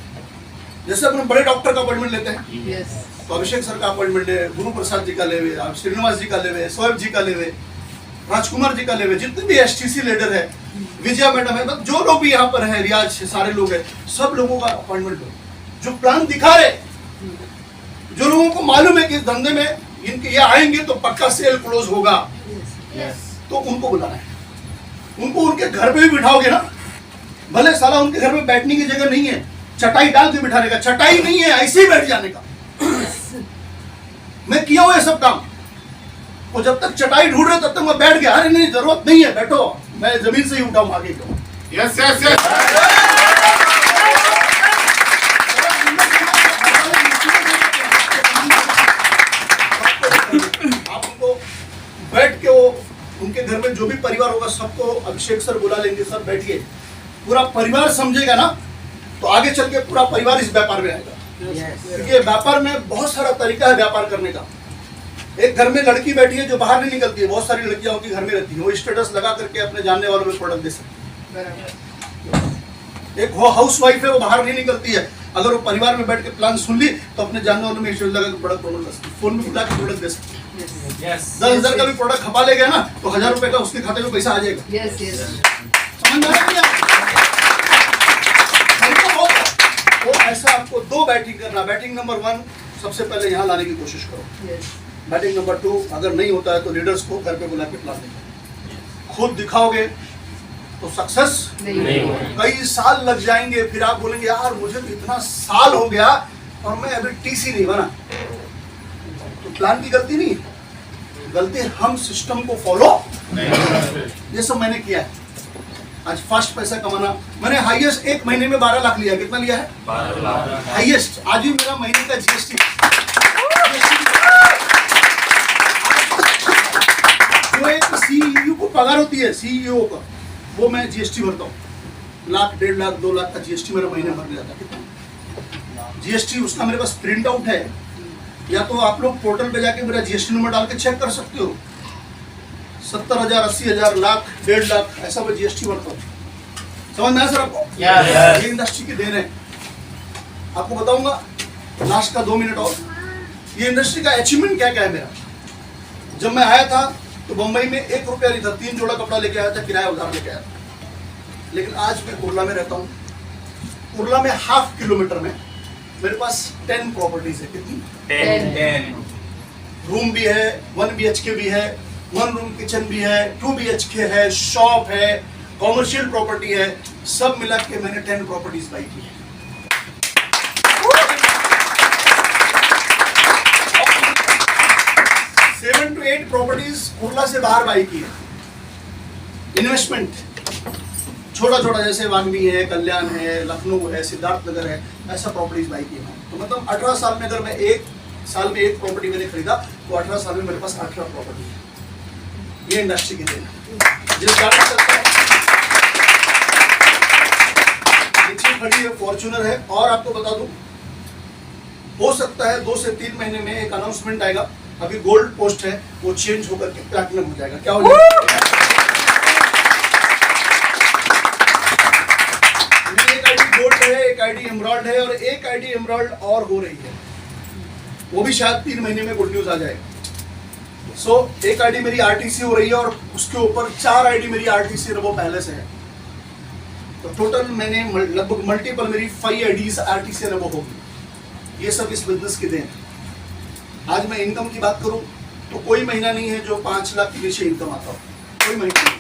जैसे अपने बड़े डॉक्टर का अपॉइंटमेंट लेते हैं तो अभिषेक सर का अपॉइंटमेंट ले, गुरु प्रसाद जी का लेवे, श्रीनिवास जी का लेवे, सोएब जी का लेवे, राजकुमार जी का लेवे, जितने भी एसटीसी लीडर है, विजया मैडम है, मतलब जो लोग भी यहाँ पर है, रियाज सारे लोग हैं, सब लोगों का अपॉइंटमेंट लो। जो प्लान दिखा रहे, जो लोगों को मालूम है कि इस धंधे में इनके ये आएंगे तो पक्का सेल क्लोज होगा, तो उनको बुलाना है। उनको उनके घर पे भी बिठाओगे ना, भले साला उनके घर में बैठने की जगह नहीं है, चटाई डाल के बिठाने का, चटाई नहीं है ऐसे ही बैठ जाने का। मैं किया हुआ ये सब काम, वो जब तक चटाई ढूंढ रहे तब तक मैं बैठ गया, अरे नहीं जरूरत नहीं है बैठो, मैं जमीन से ही उठाऊं आगे क्यों। Yes yes yes. आप उनको बैठ के, वो उनके घर में जो भी परिवार होगा सबको अभिषेक सर बुला लेंगे, सब बैठिए, पूरा परिवार समझेगा ना तो आगे चल के पूरा परिवार इस व्यापार में आएगा। क्योंकि ये व्यापार में बहुत सारा तरीका है व्यापार करने का। एक घर में लड़की बैठी है जो बाहर नहीं निकलती है, बहुत सारी लड़कियां होती घर में रहती है, वो स्टेटस लगा करके अपने जानने वालों में प्रोडक्ट दे सकती है। एक वो हाउस वाइफ है, वो बाहर नहीं निकलती है, अगर वो परिवार में बैठ के प्लान सुन ली तो अपने जानने वालों में स्टेटस लगा के प्रोडक्ट प्रमोट कर सकती है, फोन में बुला के प्रोडक्ट दे सकती है। 10,000 का भी प्रोडक्ट खपा ले गया ना तो 1,000 रुपए का उसके खाते में पैसा आ जाएगा। समझ में आ रहा है? तो ऐसा आपको 2 बैटिंग करना। बैटिंग नंबर 1 सबसे पहले यहाँ लाने की कोशिश करो। बैटिंग नंबर 2 अगर नहीं होता है तो लीडर्स को घर पे बुला के प्लान देंगे। खुद दिखाओगे तो सक्सेस नहीं होगा। कई साल लग जाएंगे, फिर आप बोलेंगे यार मुझे तो इतना साल हो गया और मैं अभी टीसी नहीं बना। तो प्लान की गलती नहीं, गलती हम सिस्टम को फॉलो, ये सब मैंने किया है। आज फास्ट पैसा कमाना, मैंने हाईएस्ट एक महीने में 12 लाख लिया। कितना लिया है? 12 लाख हाईएस्ट। आज भी मेरा महीने का जीएसटी जो एक सीईओ को पगार होती है, सीईओ का, वो मैं जीएसटी भरता हूँ। 1 लाख 1.5 लाख 2 लाख का जीएसटी मेरा महीने भर जाता है। कितना जीएसटी, उसका मेरे पास प्रिंट आउट है, या तो आप लोग पोर्टल पे जाके मेरा जीएसटी नंबर डाल के चेक कर सकते हो। 70,000 80,000 लाख 1.5 लाख ऐसा मैं जीएसटी भरता हूँ। समझ में आया सर आपको? ये इंडस्ट्री की देन है। आपको बताऊंगा लास्ट का 2 मिनट और, ये इंडस्ट्री का अचीवमेंट क्या क्या है मेरा। जब मैं आया था तो बम्बई में 1 रुपया नहीं था, 3 जोड़ा कपड़ा लेके आया था, किराया उधार लेके आया था। लेकिन आज मैं कुर्ला में रहता हूँ। कुर्ला में 1/2 किलोमीटर में मेरे पास 10 प्रॉपर्टीज है। कितनी? 10 रूम भी है, 1 BHK भी है, 1 रूम किचन भी है, 2 BHK है, शॉप है, कॉमर्शियल प्रॉपर्टी है, सब मिला के मैंने 10 प्रॉपर्टीज बाई की है। 7 to 8 प्रॉपर्टीज कुर्ला से बाहर बाई की है। इन्वेस्टमेंट छोटा छोटा, जैसे वागवी है, कल्याण है, लखनऊ है, सिद्धार्थनगर है, ऐसा प्रॉपर्टीज बाई की है। तो मतलब 18 साल में अगर मैं 1 साल में 1 प्रॉपर्टी मैंने खरीदा तो 18 साल में मेरे पास 18 प्रॉपर्टी है। ये इंडस्ट्री की देन है। जिस गाड़ी चलता है, नीचे खड़ी है फॉर्च्यूनर है। और आपको बता दूं, हो सकता है 2 से 3 महीने में एक अनाउंसमेंट आएगा, अभी गोल्ड पोस्ट है, वो चेंज होकर के प्लैटिनम हो जाएगा। क्या हो जाएगा? एक आईडी गोल्ड है, एक आईडी एमराल्ड है, और एक आईडी एमराल्ड और हो रही है, वो भी शायद 3 महीने में गुड न्यूज आ जाएगा। एक आईडी मेरी आरटीसी हो रही है और उसके ऊपर 4 आईडी मेरी आरटीसी वो पहले से है। तो टोटल मैंने लगभग मल्टीपल मेरी 5 आईडीज आरटीसी वो होगी। ये सब इस बिजनेस के देन। आज मैं इनकम की बात करूं तो कोई महीना नहीं है जो 5 लाख के नीचे इनकम आता हो, कोई महीना नहीं।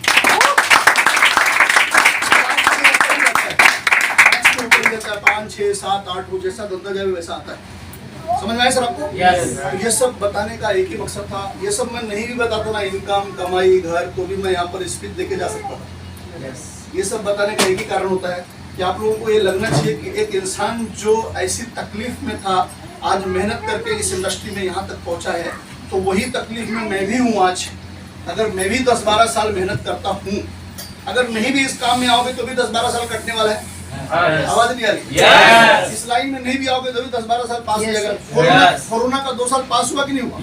5, 6, 7, 8 वो जैसा धंधा जाए वैसा आता है। समझ में आया सर आपको? yes. ये सब बताने का एक ही मकसद था। ये सब मैं नहीं भी बताता ना, इनकम कमाई घर, तो भी मैं यहाँ पर स्पीच देके जा सकता था। yes. ये सब बताने का एक ही कारण होता है कि आप लोगों को ये लगना चाहिए कि एक इंसान जो ऐसी तकलीफ में था, आज मेहनत करके इस इंडस्ट्री में यहाँ तक पहुँचा है, तो वही तकलीफ में मैं भी हूँ आज। अगर मैं भी 10-12 साल मेहनत करता हूँ, अगर नहीं भी इस काम में आओगे तो भी 10-12 साल कटने वाला है। आवाज नहीं आ रही? इस लाइन में नहीं भी आओगे तो भी 10-12 साल पास हो जाएगा। कोरोना का 2 साल पास हुआ कि नहीं हुआ?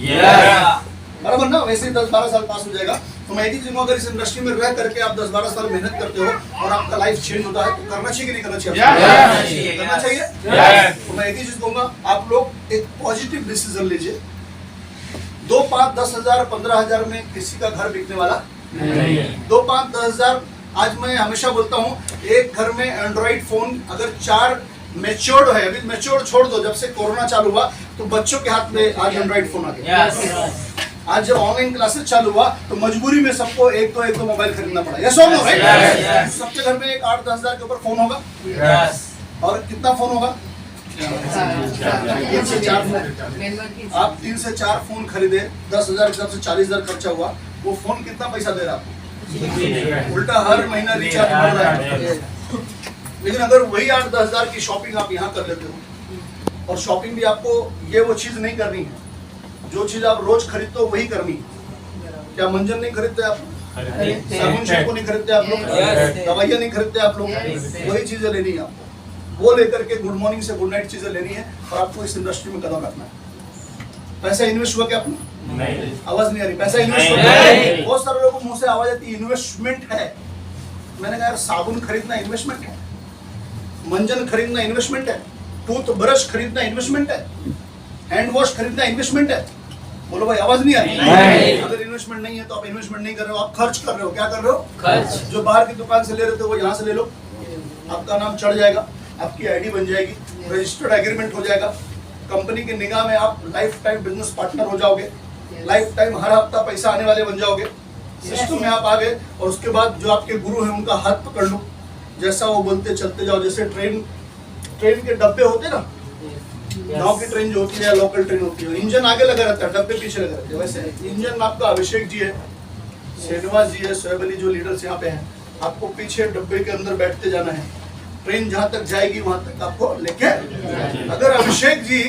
बराबर ना, वैसे ही 10-12 साल पास हो जाएगा। तो मैं एक ही चीज, अगर इस इंडस्ट्री में रह करके आप 10-12 साल मेहनत करते हो और आपका लाइफ चेंज होता है तो करना चाहिए कि नहीं करना चाहिए? करना चाहिए। तो मैं एक ही चीज कहूंगा, आप लोग एक पॉजिटिव डिसीजन लीजिए। 2, 5, 10 हजार 15 हजार में किसी का घर बिकने वाला नहीं है। 2, 5, 10 हजार, आज मैं हमेशा बोलता हूँ, एक घर में एंड्रॉइड फोन अगर 4 मैच्योर्ड है, अभी मैच्योर्ड छोड़ दो, जब से कोरोना चालू हुआ तो बच्चों के हाथ में आज एंड्रॉइड फोन आ गया। आज जब ऑनलाइन क्लासेस चालू हुआ तो मजबूरी में सबको एक दो मोबाइल खरीदना पड़ा। यस और नो, राइट? सबके घर में एक 8-10 हजार के ऊपर फोन होगा। और कितना फोन होगा? 3 से 4 फोन। आप 3 से 4 फोन खरीदे, 10 हजार की तरफ से 40 हजार खर्चा हुआ, वो फोन कितना पैसा दे रहा आपको? उल्टा हर महीना रिचार्ज बढ़ रहा है। लेकिन अगर वही 8-10 हजार की शॉपिंग आप यहाँ कर लेते हो, और शॉपिंग भी आपको ये वो चीज नहीं करनी है जो चीज आप रोज खरीदते हो वही करनी है। क्या मंजन नहीं खरीदते आप? साबुन शैम्पू नहीं खरीदते आप लोग? दवाइयाँ नहीं खरीदते आप लोग? वही चीजें लेनी है आपको, वो लेकर के गुड मॉर्निंग से गुड नाइट चीजें लेनी है और आपको इस इंडस्ट्री में कदम रखना है। पैसा इन्वेस्ट हुआ क्या अपना? नहीं। आवाज नहीं आ रही? पैसा इन्वेस्ट हुआ? बहुत सारे लोगों को मुंह से आवाज आती है इन्वेस्टमेंट है। मैंने कहा यार, साबुन खरीदना इन्वेस्टमेंट है, मंजन खरीदना इन्वेस्टमेंट है, टूथ ब्रश खरीदना इन्वेस्टमेंट है, हैंड वॉश खरीदना इन्वेस्टमेंट है। बोलो भाई, आवाज नहीं आ रही? अगर इन्वेस्टमेंट नहीं है तो आप इन्वेस्टमेंट नहीं कर रहे हो, आप खर्च कर रहे हो। क्या कर रहे हो? खर्च। जो बाहर की दुकान से ले रहे थे वो यहाँ से ले लो, आपका नाम चढ़ जाएगा, आपकी आईडी बन जाएगी, रजिस्टर्ड एग्रीमेंट हो जाएगा, कंपनी की निगाह में आप लाइफ टाइम बिजनेस पार्टनर हो जाओगे, लाइफ टाइम हर हफ्ता पैसा आने वाले बन जाओगे। सिस्टम में आप आ गए और उसके बाद जो आपके गुरु हैं उनका हाथ पकड़ लो, जैसा वो बोलते चलते जाओ। जैसे ट्रेन के डब्बे होते ना, गाँव की ट्रेन जो होती है, लोकल ट्रेन होती है, इंजन आगे लगा रहता है, डब्बे पीछे लगे रहते हैं। वैसे इंजन आपका अभिषेक जी है, श्रीनिवास जी है, शोएब अली जो लीडर्स यहाँ पे हैं, आपको पीछे डब्बे के अंदर बैठते जाना है। ट्रेन जहाँ तक जाएगी वहां तक आपको लेके। अगर अभिषेक जी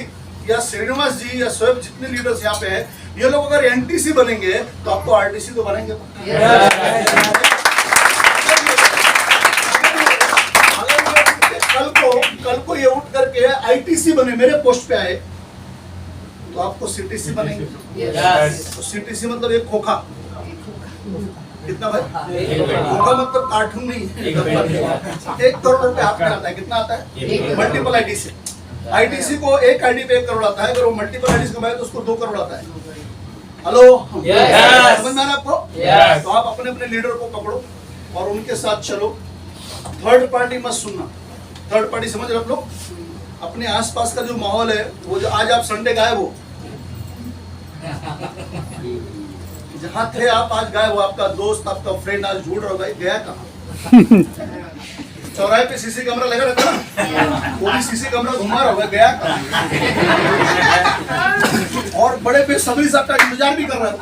या श्रीनिवास जी या शोएब जितने लीडर्स यहाँ पे हैं, ये लोग अगर एनटीसी बनेंगे तो आपको आरटीसी तो बनेंगे। कल को ये उठ करके आईटीसी बने, मेरे पोस्ट पे आए, तो आपको सीटीसी बनेंगे। तो सीटीसी मतलब एक खोखा। कितना भाई? खोखा मतलब कार्टून नहीं है। 1 करोड़ रुपए हाथ में आता है। कितना आता है? Multiple ITC. आईटीसी को एक आईडी पे 1 करोड़ आता है, अगर वो मल्टीपल आईडी कमाए तो उसको 2 करोड़ आता है। हेलो, समझ में आ रहा है आपको? तो आप अपने अपने लीडर को पकड़ो और उनके साथ चलो। थर्ड पार्टी मत सुनना। थर्ड पार्टी समझ रहे आप लोग? अपने आसपास का जो माहौल है, वो जो आज आप संडे गायब हो, जहाँ थे आप आज गायब हो, आपका दोस्त आपका फ्रेंड आज ढूंढ रहा होगा गया कहाँ? चौराहे पे सीसी कैमरा लगा रहता ना, वो भी सीसी कैमरा घुमा रहा होगा, गया कहाँ? और बड़े बेसब्री से आपका इंतजार भी कर रहा है।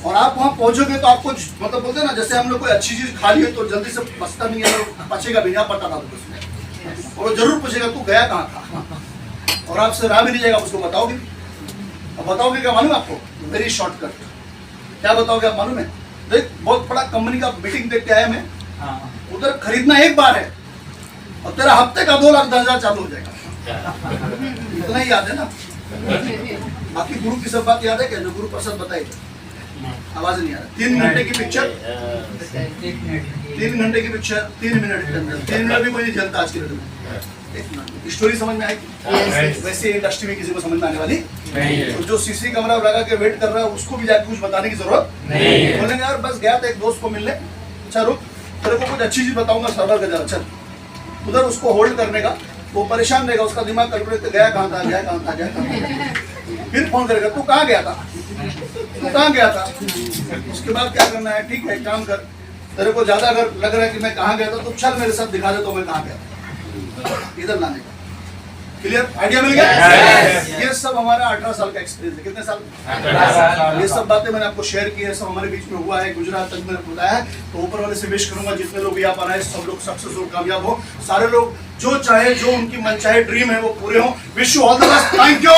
और आप वहाँ पहुंचोगे तो आपको मतलब बोलते हैं ना, जैसे हम लोग कोई अच्छी चीज खा ली है तो जल्दी से पछता नहीं है, पचेगा भी नहीं, पता ना उसमें, और वो जरूर पूछेगा तू गया कहाँ था, और आपसे राह भी नहीं जाएगा, उसको बताओगे। अब बताओगे क्या मालूम आपको? Very shortcut. क्या बताओगे आप मालूम है? देख, बहुत बड़ा कंपनी का मीटिंग देख के आया मैं, उधर खरीदना एक बार है और तेरा हफ्ते का 2,10,000 चालू हो जाएगा। इतना ही याद है ना? बाकी गुरु की सब बात याद है क्या जो गुरु प्रसाद बताए? आवाज नहीं आ रहा। 3 घंटे की पिक्चर, 3 घंटे की पिक्चर 3 मिनट के अंदर, 3 मिनट भी कोई नहीं चलता आज के डेट में। स्टोरी समझ में आएगी? वैसे इंडस्ट्री में किसी को समझ में आने वाली तो जो सीसी कैमरा लगा के वेट कर रहा है उसको भी जाके कुछ बताने की जरूरत नहीं। बोलेंगे यार बस गया था एक दोस्त को मिलने, अच्छा रुक तेरे को कुछ अच्छी चीज बताऊंगा, सर्वर का जरा चल। उधर उसको होल्ड करने का, वो परेशान रहेगा, उसका दिमाग कैलकुलेट गया कहाँ था, गया कहाँ था, गया कहाँ था। फिर फोन करेगा तू कहाँ गया था, तू कहाँ गया था। उसके बाद क्या करना है? ठीक है, काम कर, तेरे को ज्यादा अगर लग रहा है कि मैं कहाँ गया था तो चल मेरे साथ दिखा दे तो मैं कहाँ गया था, इधर लाने का। क्लियर? आइडिया मिल गया? ये सब हमारा 18 साल का एक्सपीरियंस है। कितने साल? ये सब बातें मैंने आपको शेयर की है, सब हमारे बीच में हुआ है, गुजरात तक मैंने बताया है। तो ऊपर वाले से विश करूंगा जितने लोग यहाँ पर आए सब लोग सक्सेसफुल कामयाब हो, सारे लोग जो चाहे, जो उनकी मन चाहे ड्रीम है वो पूरे हो। Wish you all the best. Thank you.